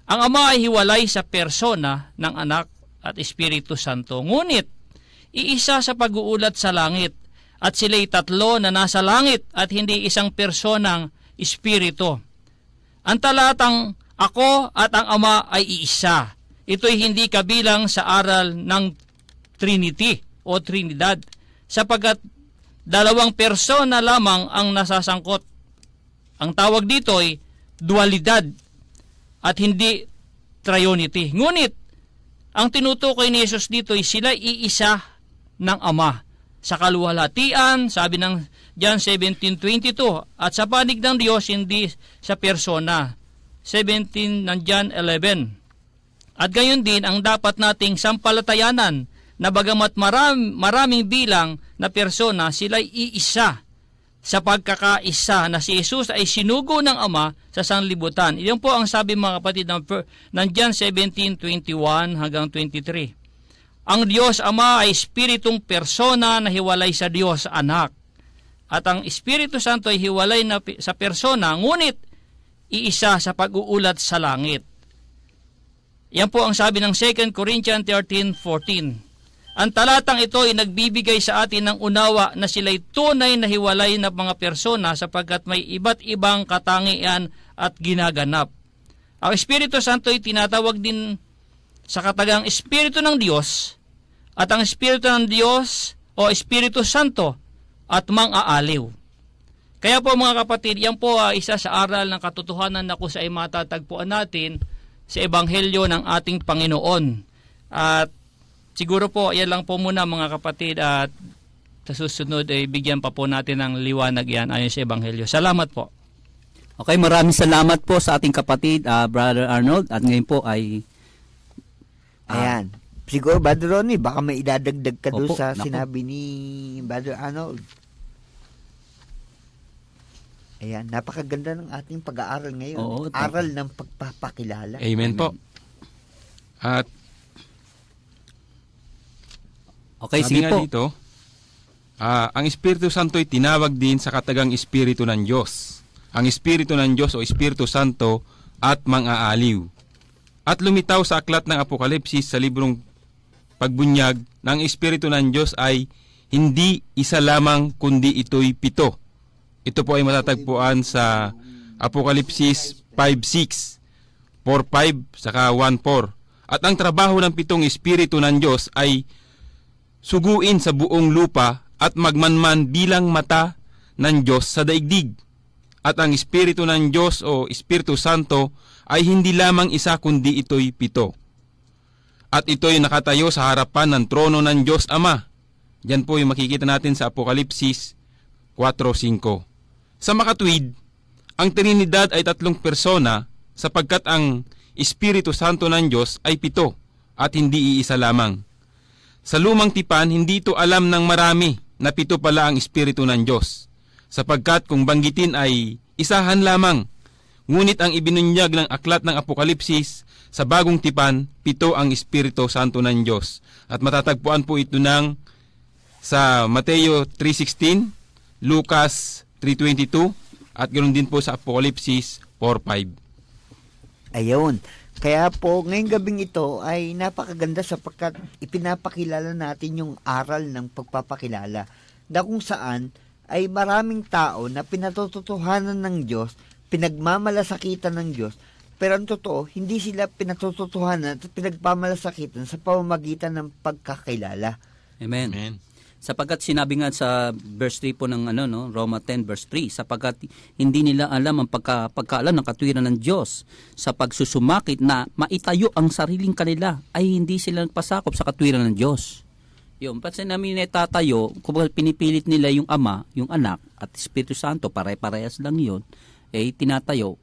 Ang Ama ay hiwalay sa persona ng Anak at Espiritu Santo, ngunit iisa sa pag-uulat sa langit, at sila'y tatlo na nasa langit at hindi isang personang Espiritu. Ang talatang Ako at ang Ama ay iisa. Ito'y hindi kabilang sa aral ng Trinity o Trinidad, sapagkat dalawang persona lamang ang nasasangkot. Ang tawag dito ay dualidad at hindi triunity. Ngunit, ang tinutukoy ni Jesus dito ay sila iisa ng Ama. Sa kaluwalhatian, sabi ng John 17:22, at sa panig ng Diyos, hindi sa persona. 17 ng John 11. At gayon din ang dapat nating sampalatayanan, na bagamat maraming bilang na persona, sila'y iisa sa pagkakaisa na si Jesus ay sinugo ng Ama sa sanlibutan. Iyon po ang sabi mga kapatid ng John 17:21 hanggang 23. Ang Diyos Ama ay espiritong persona na hiwalay sa Diyos Anak. At ang Espiritu Santo ay hiwalay na sa persona, ngunit iisa sa pag-uulat sa langit. Yan po ang sabi ng 2 Corinthians 13:14. Ang talatang ito ay nagbibigay sa atin ng unawa na sila'y tunay na hiwalay na mga persona sapagkat may iba't ibang katangian at ginaganap. Ang Espiritu Santo ay tinatawag din sa katagang Espiritu ng Diyos, at ang Espiritu ng Diyos o Espiritu Santo at mang-aaliw. Kaya po mga kapatid, yan po isa sa aral ng katotohanan na kung saan matatagpuan natin sa Ebanghelyo ng ating Panginoon. At siguro po, yan lang po muna mga kapatid, at sa susunod ay bigyan pa po natin ng liwanag yan ayon sa Ebanghelyo. Salamat po. Okay, maraming salamat po sa ating kapatid, Brother Arnold. At ngayon po ay... Ayan. Siguro, Brother Ronnie, baka may idadagdag ka doon sa naku. sinabi ni Brother Arnold. Ayan, napakaganda ng ating pag-aaral ngayon. Oo, aral ng pagpapakilala. Amen po. At Okay, sabi sige nga po. dito, ang Espiritu Santo ay tinawag din sa katagang Espiritu ng Diyos. Ang Espiritu ng Diyos o Espiritu Santo at mang-aaliw. At lumitaw sa aklat ng Apokalipsis sa librong pagbunyag ng Espiritu ng Diyos ay hindi isa lamang kundi ito'y 7. Ito po ay matatagpuan sa Apokalipsis 5:6, 4:5, saka 1:4. At ang trabaho ng 7 espiritu ng Diyos ay suguin sa buong lupa at magmanman bilang mata ng Diyos sa daigdig. At ang espiritu ng Diyos o Espiritu Santo ay hindi lamang isa kundi ito'y 7. At ito'y nakatayo sa harapan ng trono ng Diyos Ama. Diyan po yung makikita natin sa Apokalipsis 4:5. Sa makatwid, ang Trinidad ay 3 persona sapagkat ang Espiritu Santo ng Diyos ay 7 at hindi iisa lamang. Sa lumang tipan, hindi ito alam ng marami na 7 pala ang Espiritu ng Diyos, sapagkat kung banggitin ay isahan lamang. Ngunit ang ibinunyag ng aklat ng Apokalipsis, sa bagong tipan, 7 ang Espiritu Santo ng Diyos. At matatagpuan po ito sa Mateo 3:16, Lucas 3:22, at ganoon din po sa Apokalipsis 4:5. Ayun. Kaya po, ngayong gabing ito ay napakaganda sapagkat ipinapakilala natin yung aral ng pagpapakilala na kung saan ay maraming tao na pinatututuhanan ng Diyos, pinagmamalasakitan ng Diyos, pero ang totoo, hindi sila pinatututuhanan at pinagmamalasakitan sa pamamagitan ng pagkakilala. Amen. Amen. Sapagkat sinabi nga sa verse 3 po ng Roma 10 verse 3, sapagkat hindi nila alam ang pagkaalam ng katwiran ng Diyos sa pagsusumakit na maitayo ang sariling kanila, ay hindi sila nagpasakop sa katwiran ng Diyos. Yung pag namin itatayo, kung pinipilit nila yung Ama, yung Anak at Espiritu Santo, pare-parehas lang yun, tinatayo,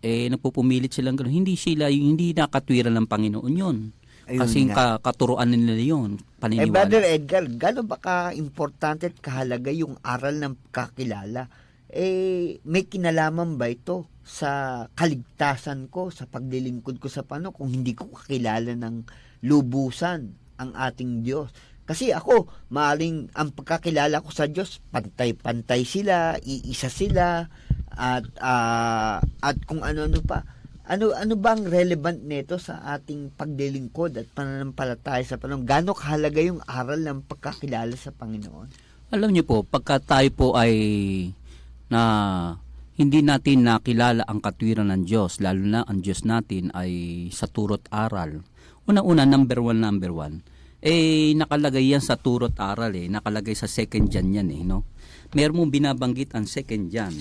nagpupumilit silang gano'n. Hindi nakatwiran ng Panginoon yun. Kasi katuruan nila yun, paniniwala. Brother Edgar, gano'n ba ka-importante at kahalaga yung aral ng kakilala? May kinalaman ba ito sa kaligtasan ko, sa paglilingkod ko sa Panginoon kung hindi ko kakilala ng lubusan ang ating Diyos? Kasi ako, maaring ang pagkakilala ko sa Diyos, pantay-pantay sila, iisa sila, at kung ano-ano pa. Ano bang relevant nito sa ating paglilingkod at pananampalataya sa Panginoon? Gaano kahalaga yung aral ng pagkakilala sa Panginoon? Alam niyo po, pagka tayo po ay hindi natin nakilala ang katwiran ng Diyos, lalo na ang Diyos natin ay sa turot aral. Una-una, number one, nakalagay yan sa turot aral, nakalagay sa 2 John yan, no? Meron mong binabanggit ang 2 John.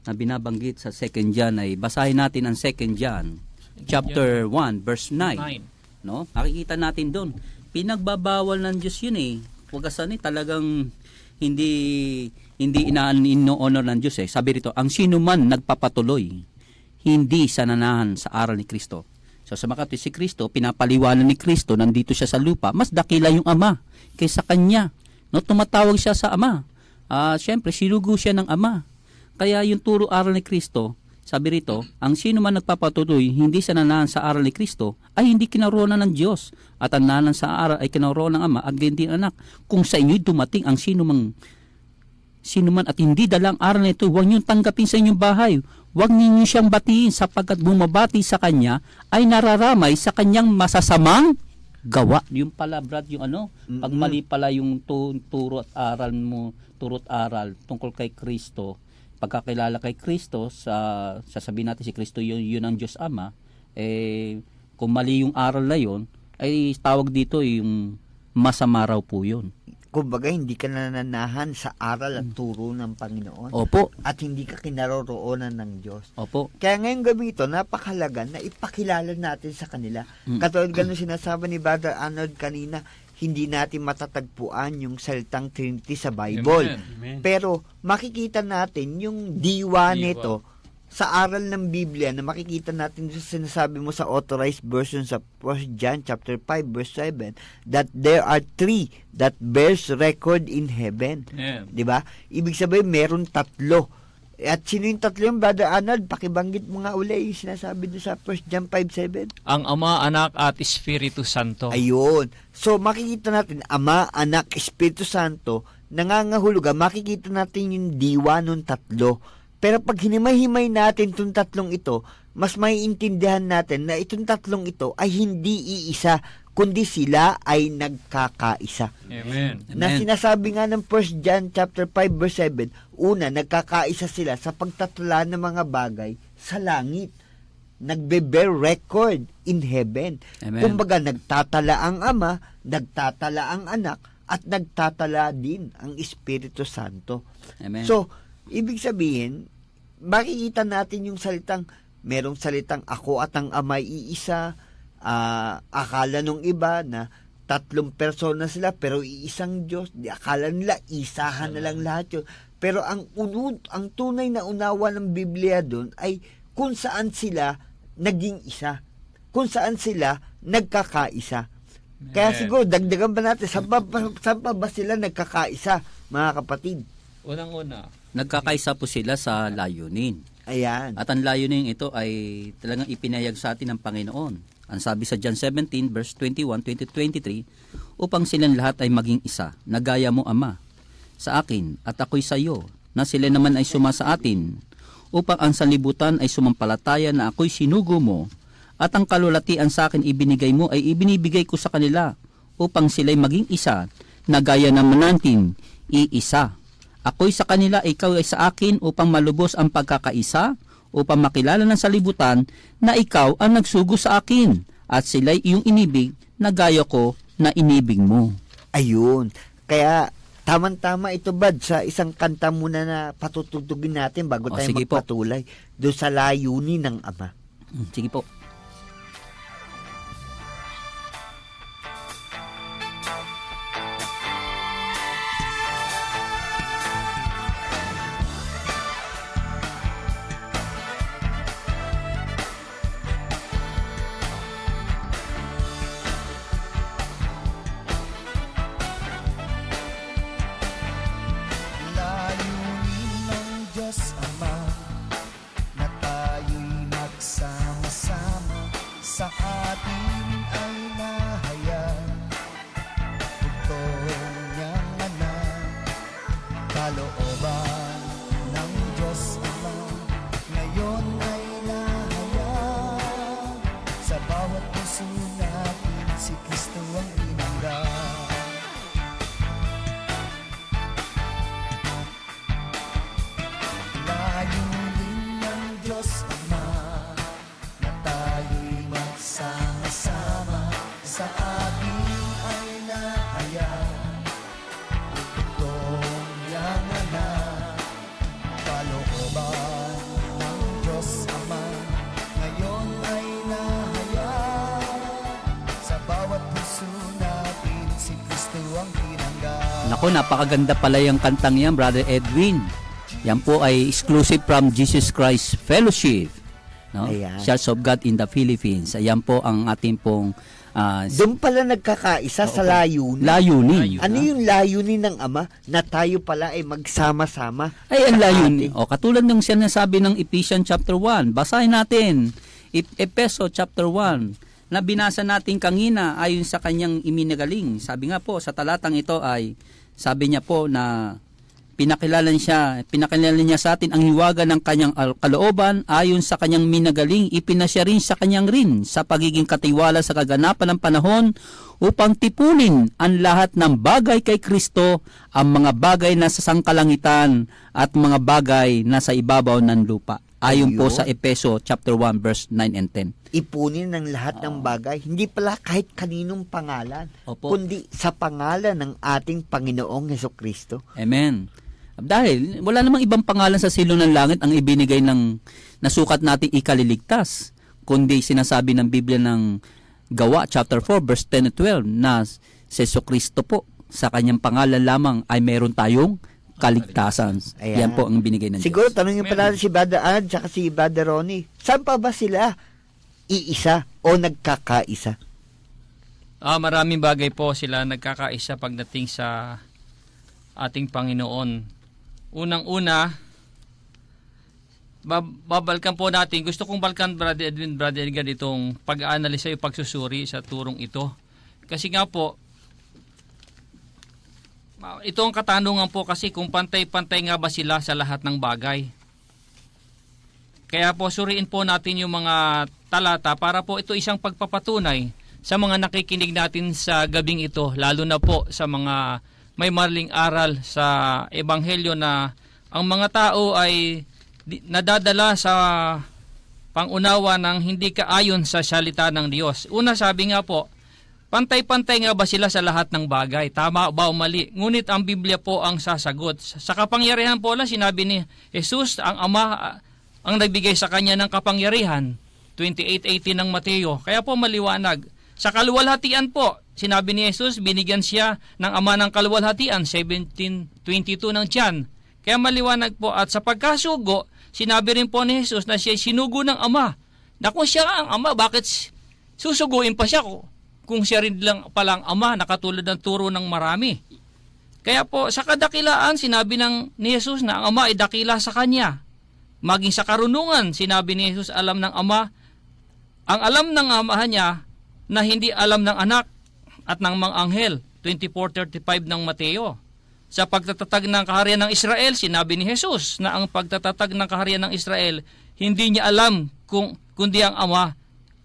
Na binabanggit sa 2 John ay basahin natin ang 2 John chapter 1 verse 9. No? Makikita natin doon. Pinagbabawal ng Diyos yun Wagasan talagang hindi ino-honor ng Diyos Sabi rito, ang sino man nagpapatuloy hindi sananahan sa aral ni Kristo. So sa makati si Kristo, pinapaliwanan ni Kristo, nandito siya sa lupa, mas dakila yung Ama kaysa kanya. No, tumatawag siya sa Ama. Siyempre, sinugo siya ng Ama. Kaya yung turo aral ni Kristo, sabi rito, ang sino man nagpapatuloy hindi sananahan sa aral ni Kristo ay hindi kinaroonan ng Diyos, at ang nanan sa aral ay kinaroonan ng Ama at hindi anak. Kung sa inyo'y dumating ang sino man at hindi dalang aral nito, huwag niyong tanggapin sa inyong bahay. Huwag ninyo siyang batiin, sapagkat bumabati sa kanya ay nararamay sa kanyang masasamang gawa. Yung pala, Brad, yung pag mali pala yung turo at aral tungkol kay Kristo, pagkakilala kay Kristo, sasabihin natin si Kristo yun ang Diyos Ama, kung mali yung aral na yun, ay tawag dito yung masama raw po yun. Kumbaga, hindi ka nananahan sa aral at turo ng Panginoon. Opo. At hindi ka kinaroroonan ng Diyos. Opo. Kaya ngayong gabi ito, napakahalaga na ipakilala natin sa kanila. Katulad ganun sinasabi ni Brother Arnold kanina, hindi natin matatagpuan yung salitang Trinity sa Bible. Amen. Pero makikita natin yung diwa nito sa aral ng Biblia na makikita natin sa sinasabi mo sa authorized version sa 1 John chapter 5 verse 7 that there are 3 that bears record in heaven. Yeah. 'Di ba? Ibig sabihin meron 3. At sino yung 3 yung Brother Arnold? Pakibanggit mo nga uli yung sinasabi doon sa 1 John 5:7. Ang Ama, Anak at Espiritu Santo. Ayun. So makikita natin Ama, Anak, Espiritu Santo, nangangahulugan, makikita natin yung diwa ng 3. Pero pag hinimay-himay natin itong 3 ito, mas maiintindihan natin na itong 3 ito ay hindi iisa, kundi sila ay nagkakaisa. Amen. Na sinasabi nga ng 1 John chapter 5 verse 7, una, nagkakaisa sila sa pagtatala ng mga bagay sa langit. Nagbe-bear record in heaven. Amen. Kumbaga, nagtatala ang Ama, nagtatala ang Anak, at nagtatala din ang Espiritu Santo. Amen. So, ibig sabihin, makikita natin yung merong salitang ako at ang Ama iisa. Akala nung iba na 3 persona sila pero iisang Diyos. Di akala nila isahan na lang lahat yun. Pero ang tunay na unawa ng Biblia doon ay kung saan sila naging isa. Kung saan sila nagkakaisa. Kaya siguro, dagdagan ba natin, saan pa ba sila nagkakaisa, mga kapatid? Unang-una, Nagkakaisa po sila sa layunin. Ayan. At ang layunin ito ay talagang ipinayag sa atin ng Panginoon. Ang sabi sa John 17 verse 21, 23, upang silang lahat ay maging isa, na gaya mo, Ama, sa akin at ako'y sa iyo, na sila naman ay suma sa atin, upang ang sanlibutan ay sumampalataya na ako'y sinugo mo, at ang kalulatian sa akin ibinigay mo ay ibinibigay ko sa kanila, upang sila'y maging isa, na gaya naman natin, iisa. Ako'y sa kanila, ikaw ay sa akin, upang malubos ang pagkakaisa, upang makilala ng salibutan na ikaw ang nagsugo sa akin, at sila'y iyong inibig na gaya ko na inibig mo. Ayun. Kaya, tamang-tama ito, Bad, sa isang kanta muna na patutugtugin natin bago tayo sige magpatuloy. Doon sa layunin ng Ama. Sige po. Layunin ng Diyos Ama na tayo'y magsama-sama, sa atin ay nahayag bugtong niyang anak. Kalooban ng Diyos Ama ngayon ay nahayag, sa bawat puso natin si Kristo ang inanggap. Layunin ng Diyos Ama na tayo'y magsama-sama, sa atin ay nahayag bugtong niyang anak. Kalooban ng Diyos Ama ngayon ay nahayag, sa bawat puso natin si Kristo ang tinanggap. Naku, napakaganda pala yung kantang yan, Brother Edwin. Yan po ay exclusive from Jesus Christ Fellowship, no? Ayan. Church of God in the Philippines. Ayan po ang ating pong Doon pala nagkakaisa sa layunin. layunin. Ano yung layunin ng Ama? Na tayo pala ay magsama-sama. Ay, ang sa layunin. ating- O, katulad ng sinasabi ng Ephesians chapter 1. Basahin natin. Efeso chapter 1. Na binasa natin kanina ayon sa kanyang iminagaling. Sabi nga po, sa talatang ito ay, sabi niya po na pinakilala niya sa atin ang hiwaga ng kanyang kalooban ayon sa kanyang minagaling, ipinasya rin sa kanyang rin sa pagiging katiwala sa kaganapan ng panahon upang tipunin ang lahat ng bagay kay Kristo, ang mga bagay na sa sangkalangitan at mga bagay na sa ibabaw ng lupa. Ayon po Ayun. sa Efeso chapter 1 verse 9 and 10. Ipunin ng lahat ng bagay, hindi pala kahit kaninong pangalan, Opo. kundi sa pangalan ng ating Panginoong Hesukristo. Amen. Dahil wala namang ibang pangalan sa silong ng langit ang ibinigay ng nasukat nating ikaliligtas, kundi sinasabi ng Biblia ng Gawa chapter 4 verse 10 and 12 na si Jesucristo po sa kanyang pangalan lamang ay meron tayong kaligtasan. Ayan. Yan po ang binigay ng Siguro Diyos. tanongin pa natin si Brother Ad at si Brother Ronnie, saan pa ba sila iisa o nagkakaisa? Maraming bagay po sila nagkakaisa pagdating sa ating Panginoon. Unang-una, babalikan po natin, gusto kong balikan Brother Edwin, Brother Edgar, itong pag-aanalisa yung pagsusuri sa turong ito. Kasi nga po, ito ang katanungan po kasi kung pantay-pantay nga ba sila sa lahat ng bagay. Kaya po suriin po natin yung mga talata para po ito isang pagpapatunay sa mga nakikinig natin sa gabing ito, lalo na po sa mga may maling aral sa Ebanghelyo na ang mga tao ay nadadala sa pangunawa ng hindi kaayon sa salita ng Diyos. Una, sabi nga po, pantay-pantay nga ba sila sa lahat ng bagay? Tama ba o mali? Ngunit ang Biblia po ang sasagot. Sa kapangyarihan po lang, sinabi ni Jesus, ang Ama ang nagbigay sa kanya ng kapangyarihan. 28:18 ng Mateo. Kaya po maliwanag. Sa kaluwalhatian po, sinabi ni Jesus, binigyan siya ng Ama ng kaluwalhatian, 17:22 ng Tiyan. Kaya maliwanag po. At sa pagkasugo, sinabi rin po ni Jesus na siya sinugo ng Ama. Na kung siya ang Ama, bakit susuguin pa siya kung siya rin lang palang Ama, nakatulad ng turo ng marami? Kaya po, sa kadakilaan, sinabi ni Jesus na ang Ama ay dakila sa Kanya. Maging sa karunungan, sinabi ni Jesus, alam ng Ama, ang alam ng Ama niya na hindi alam ng anak at ng mga anghel, 24:35 ng Mateo. Sa pagtatatag ng kaharian ng Israel, sinabi ni Jesus na ang pagtatatag ng kaharian ng Israel, hindi niya alam kundi ang Ama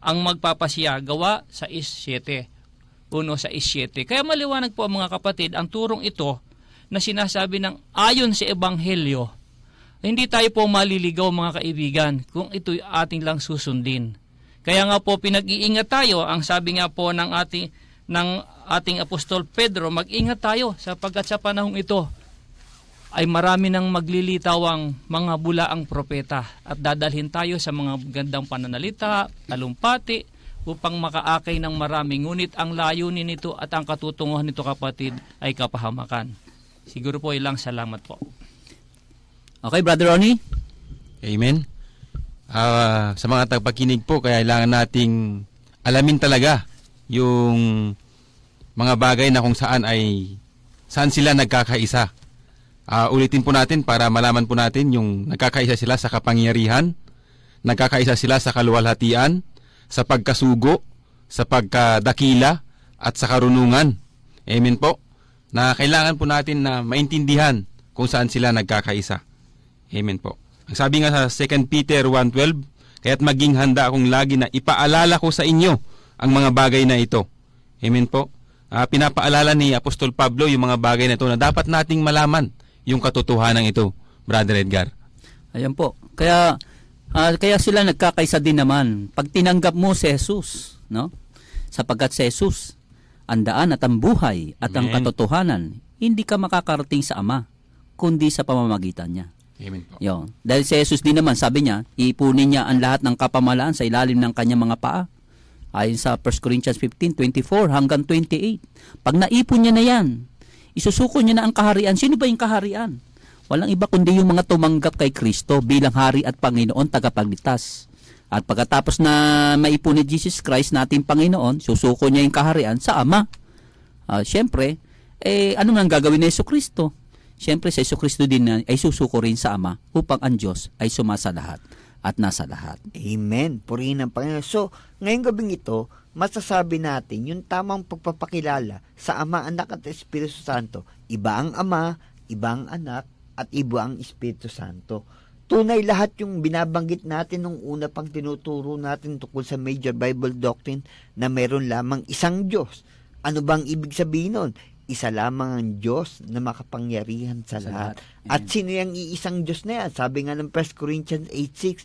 ang magpapasiya. Gawa sa 6:7. 1:7. Kaya maliwanag po mga kapatid, ang turong ito na sinasabi ng ayon sa Ebanghelyo, hindi tayo po maliligaw mga kaibigan kung ito'y ating lang susundin. Kaya nga po pinag-iingat tayo, ang sabi nga po ng ating Apostol Pedro, mag-ingat tayo sapagkat sa panahong ito ay marami nang maglilitawang mga bulaang propeta at dadalhin tayo sa mga gandang pananalita, talumpati, upang makaakay ng marami. Ngunit ang layunin nito at ang katutunguhan nito kapatid ay kapahamakan. Siguro po ilang salamat po. Okay, Brother Ronnie? Amen. Sa mga tagapakinig po, kailangan nating alamin talaga yung mga bagay na kung saan sila nagkakaisa. Ulitin po natin para malaman po natin yung nagkakaisa sila sa kapangyarihan, nagkakaisa sila sa kaluwalhatian, sa pagkasugo, sa pagkadakila, at sa karunungan. Amen po. Na kailangan po natin na maintindihan kung saan sila nagkakaisa. Amen po. Ang sabi nga sa 2 Peter 1:12, kaya't maging handa akong lagi na ipaalala ko sa inyo ang mga bagay na ito. Amen po. Pinapaalala ni Apostol Pablo yung mga bagay na ito na dapat nating malaman yung katotohanan ito, Brother Edgar. Ayan po. Kaya sila nagkakaisa din naman pag tinanggap mo si Jesus, no? Sapagkat si Jesus ang daan at ang buhay at ang katotohanan, hindi ka makakarating sa Ama kundi sa pamamagitan niya. Amen po. Yun. Dahil si Jesus din naman, sabi niya, iipunin niya ang lahat ng kapamalaan sa ilalim ng kanyang mga paa. Ayon sa 1 Corinthians 15:24 hanggang 28. Pag naipon niya na yan, isusuko niya na ang kaharian. Sino ba yung kaharian? Walang iba kundi yung mga tumanggap kay Kristo bilang Hari at Panginoon, tagapagligtas. At pagkatapos na maipon ni Jesus Christ nating Panginoon, susuko niya yung kaharian sa Ama. Siyempre, ano nang gagawin ni Jesucristo? Siyempre, sa Jesucristo din ay susuko rin sa Ama upang ang Diyos ay sumasa lahat at nasa lahat. Amen. Purihin ang Panginoon. So, ngayong gabing ito, masasabi natin yung tamang pagpapakilala sa Ama, Anak at Espiritu Santo. Iba ang Ama, iba ang Anak, at iba ang Espiritu Santo. Tunay lahat yung binabanggit natin nung una pang tinuturo natin tungkol sa major Bible doctrine na meron lamang isang Diyos. Ano bang ibig sabihin nun? Isa lamang ang Diyos na makapangyarihan sa lahat. At sino yung iisang Diyos na yan? Sabi nga ng 1 Corinthians 8:6,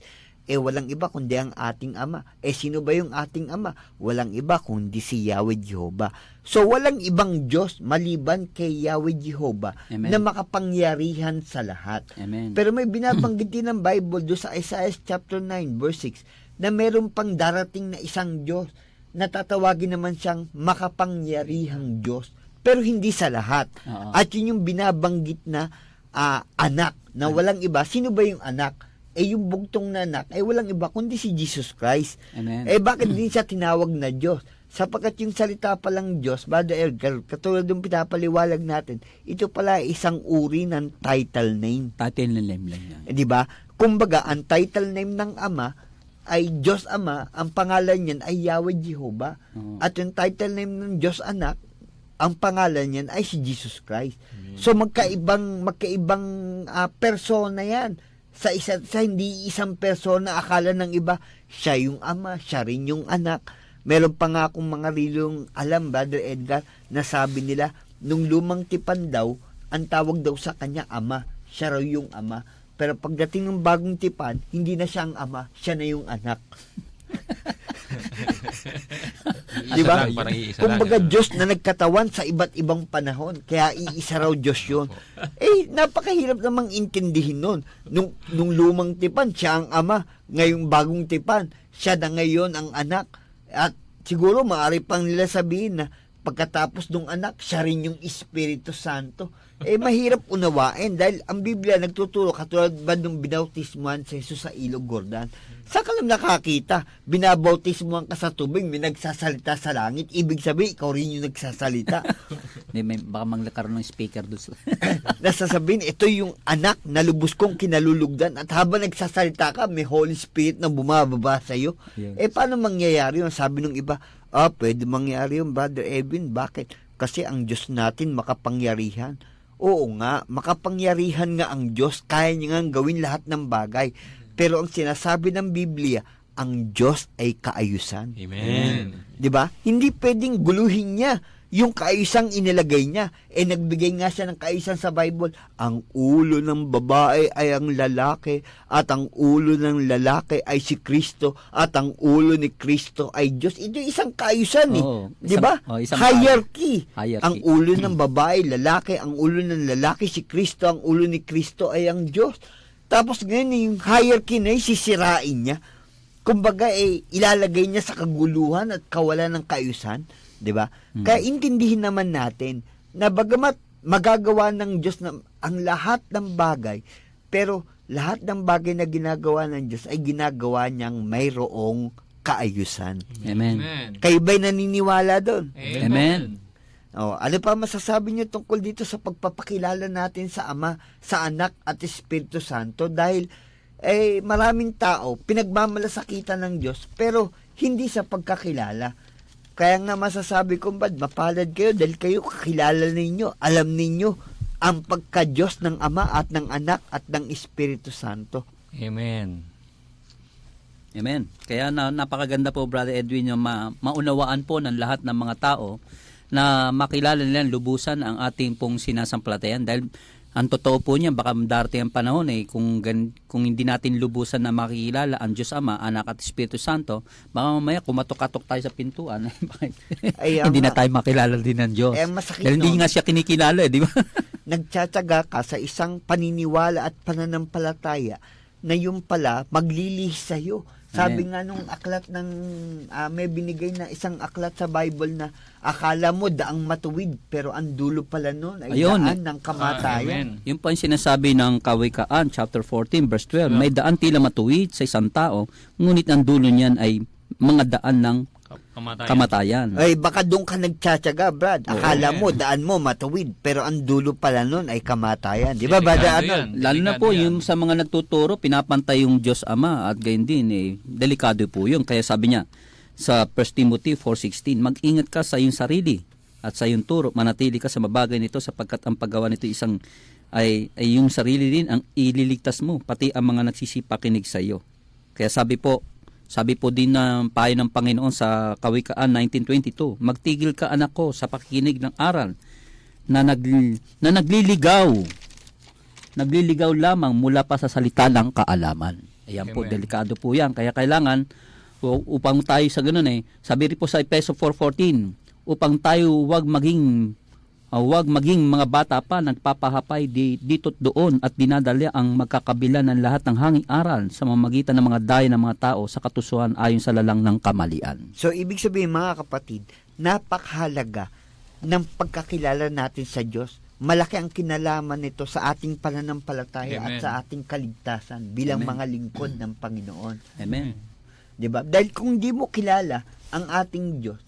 walang iba kundi ang ating Ama. Sino ba yung ating Ama? Walang iba kundi si Yahweh Jehovah. So walang ibang Diyos maliban kay Yahweh Jehovah na makapangyarihan sa lahat. Amen. Pero may binabanggit din ng Bible do sa Isaiah chapter 9 verse 6 na meron pang darating na isang Diyos na tatawagin naman siyang makapangyarihang Diyos. Pero hindi sa lahat. At yun yung binabanggit na anak na walang iba. Sino ba yung anak? Yung bugtong na anak ay walang iba kundi si Jesus Christ. Amen. Bakit din siya tinawag na Diyos? Sapagkat yung salita palang Diyos, Brother Edgar, katulad yung pinapaliwalag natin, ito pala isang uri ng title name. Title name lang yan. Di ba? Kumbaga, ang title name ng Ama ay Diyos Ama, ang pangalan niyan ay Yahweh Jehovah. At yung title name ng Diyos Anak, ang pangalan niyan ay si Jesus Christ. So magkaibang persona yan. Sa hindi isang persona, akala ng iba, siya yung Ama, siya rin yung Anak. Meron pa nga akong mga rilong alam, Brother Edgar, na sabi nila, nung lumang tipan daw, ang tawag daw sa kanya Ama, siya raw yung Ama. Pero pagdating ng bagong tipan, hindi na siya ang ama, siya na yung anak. Di ba? Parang iisa Kumbaga lang. Diyos na nagkatawan sa iba't ibang panahon. Kaya iisa raw Diyos yun. Napakahirap namang intindihin nun. Nung lumang tipan, siya ang ama. Ngayong bagong tipan, siya na ngayon ang anak. At siguro maaari pang nila sabihin na pagkatapos ng anak, siya rin yung Espiritu Santo. Mahirap unawain dahil ang Biblia nagtuturo katulad ba nung binautismuhan si Jesus sa Ilog Jordan. Saan ka lang nakakita? Binabautismuhan ka sa tubig, may nagsasalita sa langit. Ibig sabihin, ikaw rin yung nagsasalita. Baka manglakaroon ng speaker doon. Nasasabihin, ito yung anak na lubos kong kinalulugdan at habang nagsasalita ka, may Holy Spirit na bumababa sa iyo. Yes. Paano mangyayari yun? Sabi nung iba, pwede mangyari yun, Brother Edwin. Bakit? Kasi ang Diyos natin makapangyarihan. Oo nga, makapangyarihan nga ang Diyos, kaya niya nga gawin lahat ng bagay. Pero ang sinasabi ng Biblia, ang Diyos ay kaayusan. Amen. 'Di ba? Hindi pwedeng guluhin niya yung kaayusang inilagay niya. Nagbigay nga siya ng kaayusan sa Bible. Ang ulo ng babae ay ang lalaki at ang ulo ng lalaki ay si Kristo at ang ulo ni Kristo ay Diyos. Ito isang kaayusan di ba? Hierarchy. Ang ulo ng babae, lalaki, ang ulo ng lalaki si Kristo, ang ulo ni Kristo ay ang Diyos. Tapos ngayon yung hierarchy na sisirain niya. Kumbaga ilalagay niya sa kaguluhan at kawalan ng kaayusan. 'Di ba? Kaya intindihin naman natin na bagamat magagawa ng Diyos na ang lahat ng bagay, pero lahat ng bagay na ginagawa ng Diyos ay ginagawa niyang mayroong kaayusan. Amen. Kayo ba'y naniniwala doon? Amen. Ano pa masasabi niyo tungkol dito sa pagpapakilala natin sa Ama, sa Anak at Espiritu Santo? Dahil maraming tao pinagmamalasakitan ng Diyos pero hindi sa pagkakilala. Kaya nga masasabi ko, mapalad kayo dahil kayo kakilala ninyo, alam ninyo ang pagka-Diyos ng Ama at ng Anak at ng Espiritu Santo. Amen. Amen. Kaya napakaganda po, Brother Edwin, yung maunawaan po ng lahat ng mga tao na makilala nilang lubusan ang ating pong sinasampalatayan. Dahil ang totoo po niya, baka darating ang panahon kung hindi natin lubusan na makikilala ang Diyos Ama, Anak at Espiritu Santo, baka mamaya kumatok-katok tayo sa pintuan. Hindi na tayo makilala din ng Diyos. Dahil hindi nga siya kinikilala, di ba? Nagtsatsaga ka sa isang paniniwala at pananampalataya na yung pala maglilihis sa'yo. Sabi nga nung aklat ng may binigay na isang aklat sa Bible na akala mo daang matuwid pero ang dulo pala noon ay daan ng kamatayan. Yun po yung sinasabi ng Kawikaan chapter 14 verse 12. May daan tila matuwid sa isang tao, ngunit ang dulo niyan ay mga daan ng kamatayan. Baka doon ka nagtsatsaga, Brad. Akala mo daan mo matuwid pero ang dulo pala noon ay kamatayan. Di ba, Brad? Lalo na po yung sa mga nagtuturo, pinapantay yung Diyos Ama at gayon din, delikado po yun. Kaya sabi niya sa 1 Timothy 4:16, mag-ingat ka sa iyong sarili at sa iyong turo, manatili ka sa mabagay nito sapagkat ang paggawa nito ay yung sarili din ang ililigtas mo, pati ang mga nagsisipakinig sa iyo. Kaya sabi po din ng payo ng Panginoon sa Kawikaan 19:22, magtigil ka anak ko sa pakikinig ng aral na nagliligaw lamang mula pa sa salita ng kaalaman. Ayan po, delikado po yan. Kaya kailangan, upang tayo sa ganun sabi rin po sa Efeso 4:14, upang tayo wag maging mga bata pa nagpapahapay dito't doon at dinadala ang magkakabila ng lahat ng hanging aral sa mamagitan ng mga daya ng mga tao sa katusuhan ayon sa lalang ng kamalian. So, ibig sabihin mga kapatid, napakahalaga ng pagkakilala natin sa Diyos. Malaki ang kinalaman nito sa ating pananampalataya at sa ating kaligtasan bilang mga lingkod ng Panginoon. Amen. Diba? Dahil kung di mo kilala ang ating Diyos,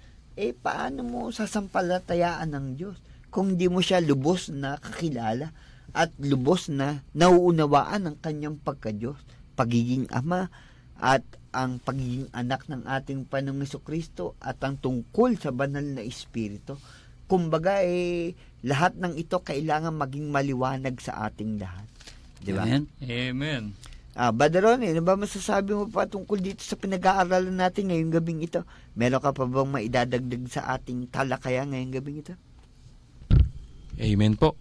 paano mo sasampalatayaan ng Diyos? Kung di mo siya lubos na kakilala at lubos na nauunawaan ang kanyang pagka-Diyos, pagiging Ama at ang pagiging anak ng ating Panginoong Jesucristo at ang tungkol sa banal na Espiritu. Kumbaga, lahat ng ito kailangan maging maliwanag sa ating lahat. Diba? Amen. Brother Ronnie, ano ba masasabi mo pa tungkol dito sa pinag-aaralan natin ngayong gabing ito? Meron ka pa bang maidadagdag sa ating talakaya ngayong gabing ito? Amen po.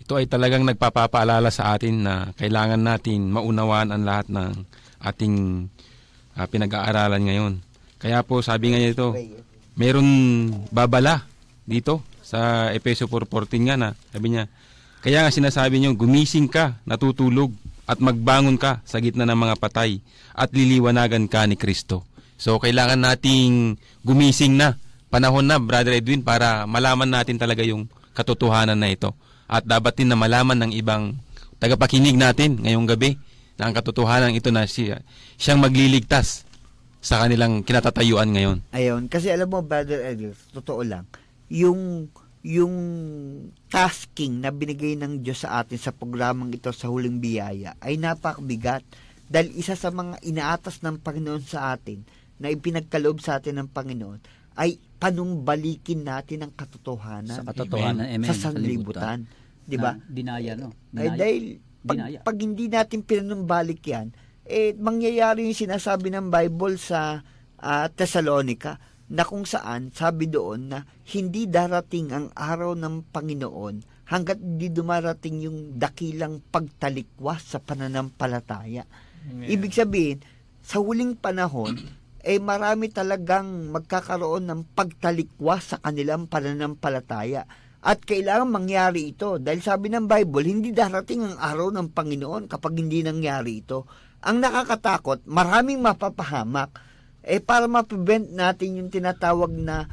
Ito ito ay talagang nagpapaalala sa atin na kailangan natin maunawaan ang lahat ng ating pinag-aaralan ngayon. Kaya po sabi nga nito, meron babala dito sa Efeso 4:14 nga na sabi niya, kaya nga sinasabi niyo, gumising ka, natutulog, at magbangon ka sa gitna ng mga patay at liliwanagan ka ni Kristo. So kailangan nating gumising na. Panahon na, Brother Edwin, para malaman natin talaga yung katotohanan na ito. At dapat din na malaman ng ibang tagapakinig natin ngayong gabi na ang katotohanan ito na siyang magliligtas sa kanilang kinatatayuan ngayon. Ayun, kasi alam mo, Brother Edwin, totoo lang, yung tasking na binigay ng Diyos sa atin sa programang ito sa Huling Biyaya ay napakabigat. Dahil isa sa mga inaatas ng Panginoon sa atin na ipinagkaloob sa atin ng Panginoon ay panumbalikin natin ang katotohanan. Sa katotohanan, amen. Sa sanlibutan. Di ba? Dinaya, no? Ay, dahil pag hindi natin pinunumbalik yan, mangyayari yung sinasabi ng Bible sa Thessalonica na kung saan sabi doon na hindi darating ang araw ng Panginoon hanggat hindi dumarating yung dakilang pagtalikwas sa pananampalataya. Amen. Ibig sabihin, sa huling panahon, marami talagang magkakaroon ng pagtalikwas sa kanilang pananampalataya. At kailangan mangyari ito. Dahil sabi ng Bible, hindi darating ang araw ng Panginoon kapag hindi nangyari ito. Ang nakakatakot, maraming mapapahamak. Para ma-prevent natin yung tinatawag na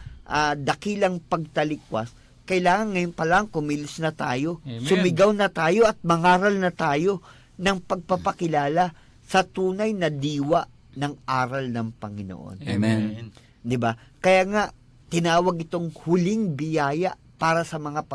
dakilang pagtalikwas, kailangan ngayon pa lang kumilos na tayo. Amen. Sumigaw na tayo at mangaral na tayo ng pagpapakilala sa tunay na diwa ng aral ng Panginoon. Amen. 'Di ba? Kaya nga tinawag itong huling biyaya para sa mga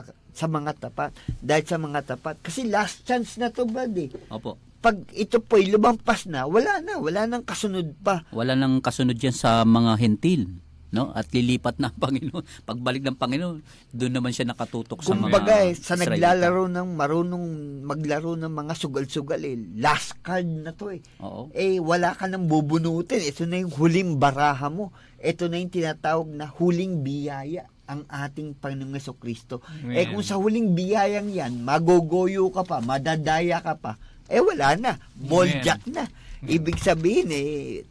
tapat. Dahil sa mga tapat kasi last chance na 'to, brad. Opo. Pag ito po'y lumampas na, wala nang kasunod pa. Wala nang kasunod yan sa mga hentil, no? At lilipat na ang Panginoon. Pagbalik ng Panginoon, doon naman siya nakatutok sa mga kumbaga, sa naglalaro ng marunong maglaro ng mga sugal-sugal, last card na to. Oo. Wala ka nang bubunutin. Ito na yung huling baraha mo. Ito na yung tinatawag na huling biyaya ang ating Panginoong Jesucristo. Kung sa huling biyayang yan, magogoyo ka pa, madadaya ka pa, wala na. Boljak na. Ibig sabihin,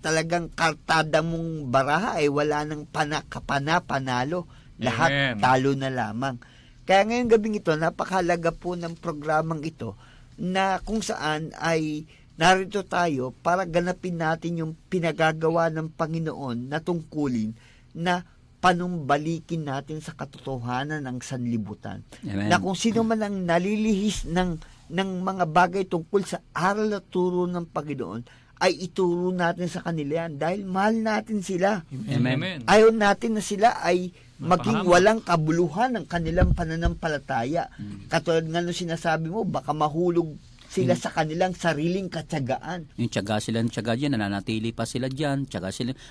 talagang kartada mong baraha, wala nang panalo. Lahat Amen. Talo na lamang. Kaya ngayong gabing ito, napakahalaga po ng programang ito na kung saan ay narito tayo para ganapin natin yung pinagagawa ng Panginoon na tungkulin na panumbalikin natin sa katotohanan ng sanlibutan. Amen. Na kung sino man ang nalilihis ng mga bagay tungkol sa aral at turo ng Panginoon, ay ituro natin sa kanila yan dahil mahal natin sila. Amen. Ayaw natin na sila ay maging walang kabuluhan ng kanilang pananampalataya. Katulad nga nung sinasabi mo, baka mahulog sila sa kanilang sariling katyagaan. Yung tiyaga dyan, nananatili pa sila dyan,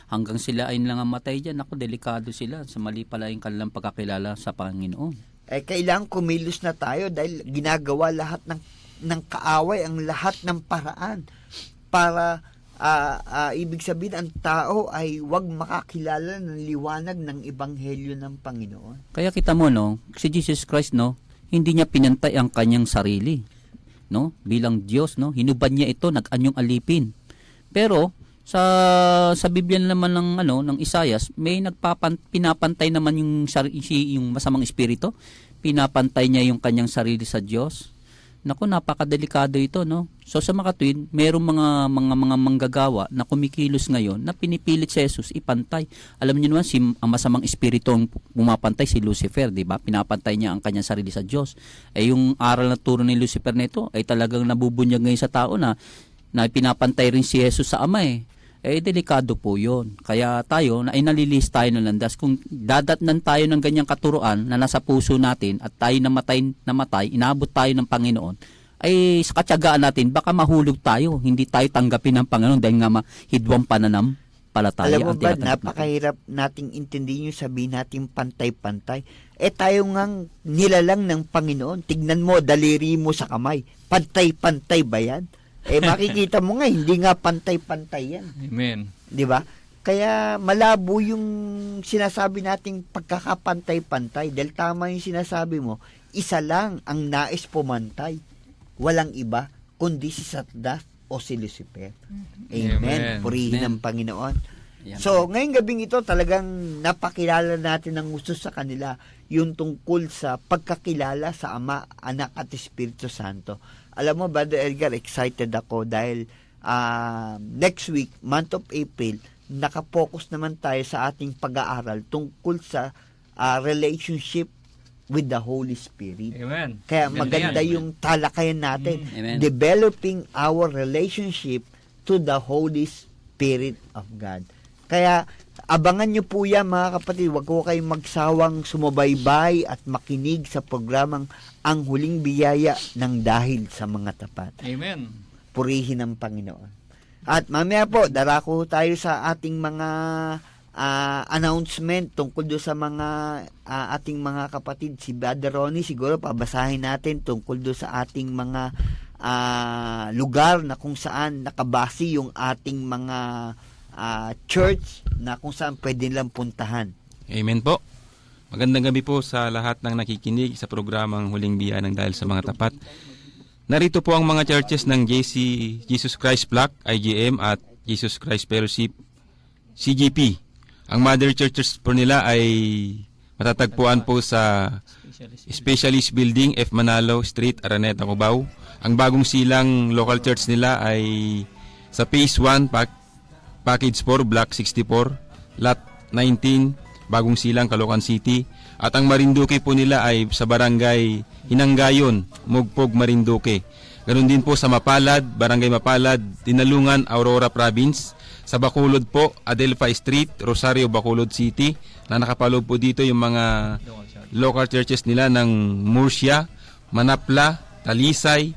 hanggang sila ay nangamatay dyan. Ako, delikado sila sa mali pala yung kanilang pagkakilala sa Panginoon. Kailangan kumilos na tayo dahil ginagawa lahat ng kaaway, ang lahat ng paraan para ibig sabihin ang tao ay wag makakilala ng liwanag ng ebanghelyo ng Panginoon. Kaya kita mo, no, si Jesus Christ, no, hindi niya pinantay ang kanyang sarili, no, bilang Diyos, no, hinubad niya ito, nag-anyong alipin. Pero sa Biblia naman ng Isaias, may pinapantay naman yung masamang espiritu, pinapantay niya yung kanyang sarili sa Diyos. Naku, napakadelikado ito, no? So sa mga tuwid, mayroong mga manggagawa na kumikilos ngayon na pinipilit si Jesus ipantay. Alam niyo naman, ang masamang espiritu ang pumapantay si Lucifer, di ba? Pinapantay niya ang kanyang sarili sa Diyos. Yung aral na turo ni Lucifer na ito ay talagang nabubunyag ngayon sa tao na pinapantay rin si Jesus sa Ama delikado po yun. Kaya tayo, nalilis tayo ng landas. Kung dadatnan tayo ng ganyang katuruan na nasa puso natin at tayo namatay, inabot tayo ng Panginoon, ay sa katyagaan natin, baka mahulog tayo. Hindi tayo tanggapin ng Panginoon dahil nga hidwang pananampalataya. Alam mo ba, napakahirap nating intindihin yung sabihin natin pantay-pantay. Tayo ngang nilalang ng Panginoon. Tignan mo, daliri mo sa kamay. Pantay-pantay ba yan? Makikita mo nga, hindi nga pantay-pantay yan. Amen. Di ba? Kaya malabo yung sinasabi nating pagkakapantay-pantay dahil tama yung sinasabi mo, isa lang ang nais pumantay. Walang iba, kundi si Satanas o si Lucifer. Amen. Amen. Purihin Amen. ang Panginoon. Yan. So, ngayong gabing ito, talagang napakilala natin ng gusto sa kanila yung tungkol sa pagkakilala sa Ama, Anak at Espiritu Santo. Alam mo, Brother Edgar, excited ako dahil next week, month of April, nakapokus naman tayo sa ating pag-aaral tungkol sa relationship with the Holy Spirit. Amen. Kaya Ganda maganda yan. yung talakayan natin. Amen. Developing our relationship to the Holy Spirit of God. Kaya abangan nyo po yan mga kapatid. Huwag ko kayong magsawang sumubaybay at makinig sa programang Ang Huling Biyaya ng Dahil sa Mga Tapat. Amen. Purihin ang Panginoon. At mamaya po, darako tayo sa ating mga announcement tungkol doon sa mga ating mga kapatid. Si Brother Ronnie, siguro pabasahin natin tungkol doon sa ating mga lugar na kung saan nakabase yung ating mga church na kung saan pwede lang puntahan. Amen po. Magandang gabi po sa lahat ng nakikinig sa programang Huling Biyaya ng Dahil sa Mga Tapat. Narito po ang mga churches ng Jesus Christ Black, IGM at Jesus Christ Fellowship, CGP. Ang mother churches po nila ay matatagpuan po sa Specialist Building, F. Manalo Street, Araneta, Cubao. Ang bagong silang local church nila ay sa Phase 1, Package 4, Block 64, Lot 19, Bagong Silang, Caloocan City. At ang Marinduque po nila ay sa Barangay Hinanggayon, Mugpog, Marinduque. Ganon din po sa Mapalad, Barangay Mapalad, Dinalungan, Aurora Province. Sa Bacolod po, Adelphi Street, Rosario, Bacolod City. Na nakapaloob po dito yung mga local churches nila ng Murcia, Manapla, Talisay,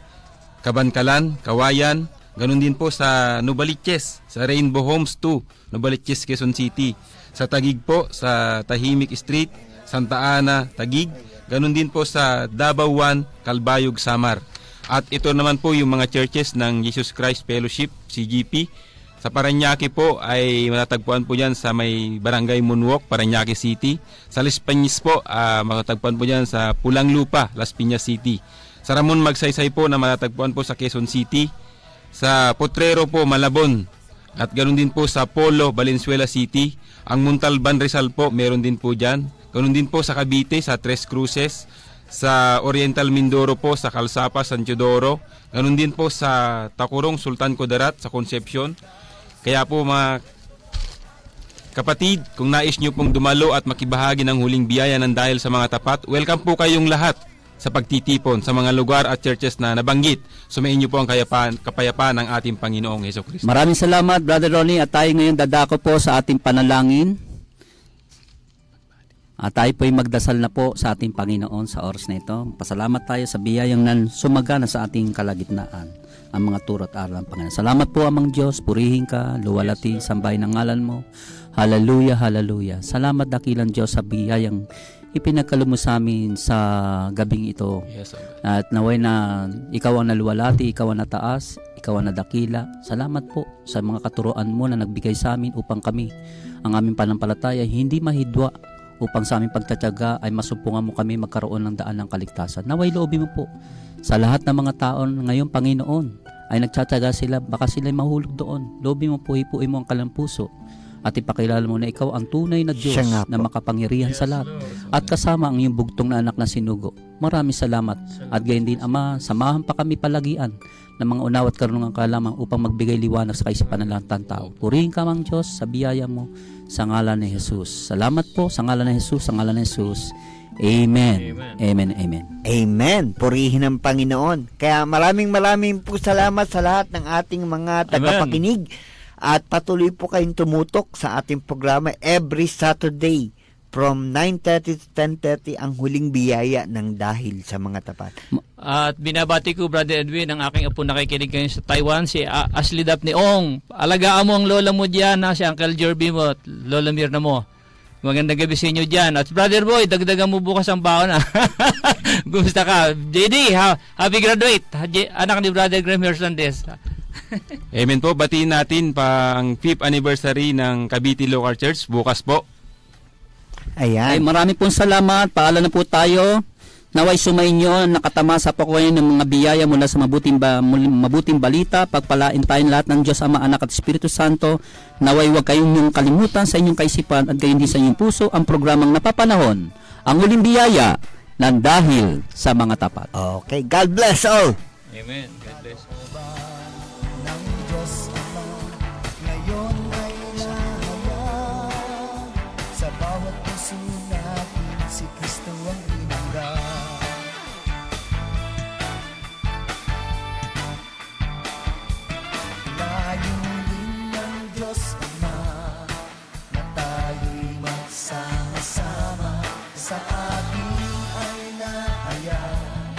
Kabankalan, Kawayan. Ganon din po sa Novaliches, sa Rainbow Homes 2, Novaliches, Quezon City. Sa Taguig po, sa Tahimik Street, Santa Ana, Taguig. Ganon din po sa Davao 1, Calbayog, Samar. At ito naman po yung mga churches ng Jesus Christ Fellowship, CGP. Sa Parañaque po ay matatagpuan po dyan sa may Barangay Moonwalk, Parañaque City. Sa Las Piñas po, matatagpuan po dyan sa Pulang Lupa, Las Piñas City. Sa Ramon Magsaysay po na matatagpuan po sa Quezon City. Sa Potrero po, Malabon. At ganoon din po sa Polo, Valenzuela City. Ang Montalban, Rizal po, meron din po dyan. Ganoon din po sa Cavite, sa Tres Cruces. Sa Oriental Mindoro po, sa Calzapa, San Teodoro. Ganoon din po sa Takurong, Sultan Kudarat, sa Concepcion. Kaya po mga kapatid, kung nais nyo pong dumalo at makibahagi ng huling biyaya ng dahil sa mga tapat, welcome po kayong lahat sa pagtitipon sa mga lugar at churches na nabanggit. Sumayin niyo po ang kapayapaan ng ating Panginoong Hesukristo. Maraming salamat, Brother Ronnie. At tayo ngayon dadako po sa ating panalangin. At tayo po'y magdasal na po sa ating Panginoon sa oras na ito. Pasalamat tayo sa biyayang nan sumagana sa ating kalagitnaan, ang mga turo at aral ng Panginoon. Salamat po, Amang Diyos. Purihin ka, luwalhati, sambahin ang ngalan mo. Hallelujah, hallelujah. Salamat dakilang Diyos sa biyayang ipinagkaloob mo sa amin sa gabing ito. Yes, At naway na ikaw ang naluwalhati, ikaw ang nataas, ikaw ang nadakila. Salamat po sa mga katuroan mo na nagbigay sa amin upang kami, ang aming panampalataya, hindi mahidwa, upang sa aming pagtatyaga ay masumpungan mo kami magkaroon ng daan ng kaligtasan. Naway loobin mo po sa lahat ng mga taon ngayon, Panginoon, ay nagtsatsaga sila, baka sila'y mahulog doon. Loobin mo po, hipuin mo ang kalampuso at ipakilala mo na ikaw ang tunay na Diyos na makapangyarihan sa lahat at kasama ang iyong bugtong na anak na sinugo. Maraming salamat. At gayon din, Ama, samahan pa kami palagian ng mga unaw at karunungang kaalaman upang magbigay liwanag sa kaisipan ng lahat ng tao. Purihin ka, Mang Diyos, sa biyaya mo sa ngalan ni Jesus. Salamat po sa ngalan ni Jesus, sa ngalan ni Jesus. Amen. Amen. Amen. Amen. Purihin ang Panginoon. Kaya maraming po salamat sa lahat ng ating mga tagapakinig. At patuloy po kayong tumutok sa ating programa every Saturday from 9:30 to 10:30 ang huling biyaya ng dahil sa mga tapat. At binabati ko, Brother Edwin, ang aking apo nakikinig ngayon sa Taiwan, si Ashley Daphne Ong. Alagaan mo ang lola mo dyan, si Uncle Jerby mo at Lola Mirna mo. Magandang gabi sa inyo dyan. At Brother Boy, dagdagan mo bukas ang baon. Gusto ka. JD, happy graduate. Anak ni Brother Graham Hernandez. Amen po. Batiin natin pa ang 5th anniversary ng Cavite Local Church bukas po. Ay, Ayan. maraming pong salamat. Paalam na po tayo. Naway sumainyo, nakatamasa po kayo ng mga biyaya mula sa mabuting balita. Pagpalain tayong lahat ng Diyos Ama, Anak at Espiritu Santo. Naway huwag kayong kalimutan sa inyong kaisipan at gayon din sa inyong puso ang programang Napapanahon, ang huling biyaya ng dahil sa mga tapat. Okay, God bless all. Amen. God bless. ng Diyos Ama, ngayon ay lahayag. Sa bawat puso natin, si Kristo ang inangga. Layunin ng Diyos Ama, na tayo'y magsama-sama, sa ating ay nahayag.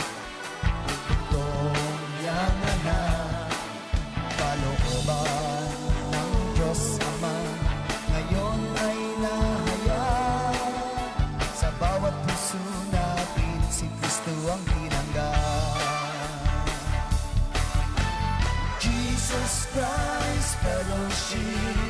Itong yanganak, kalooban ng Diyos Ama, ngayon ay nahayag. Sa bawat puso natin, si Kristo ang tinangga. Jesus Christ Fellowship,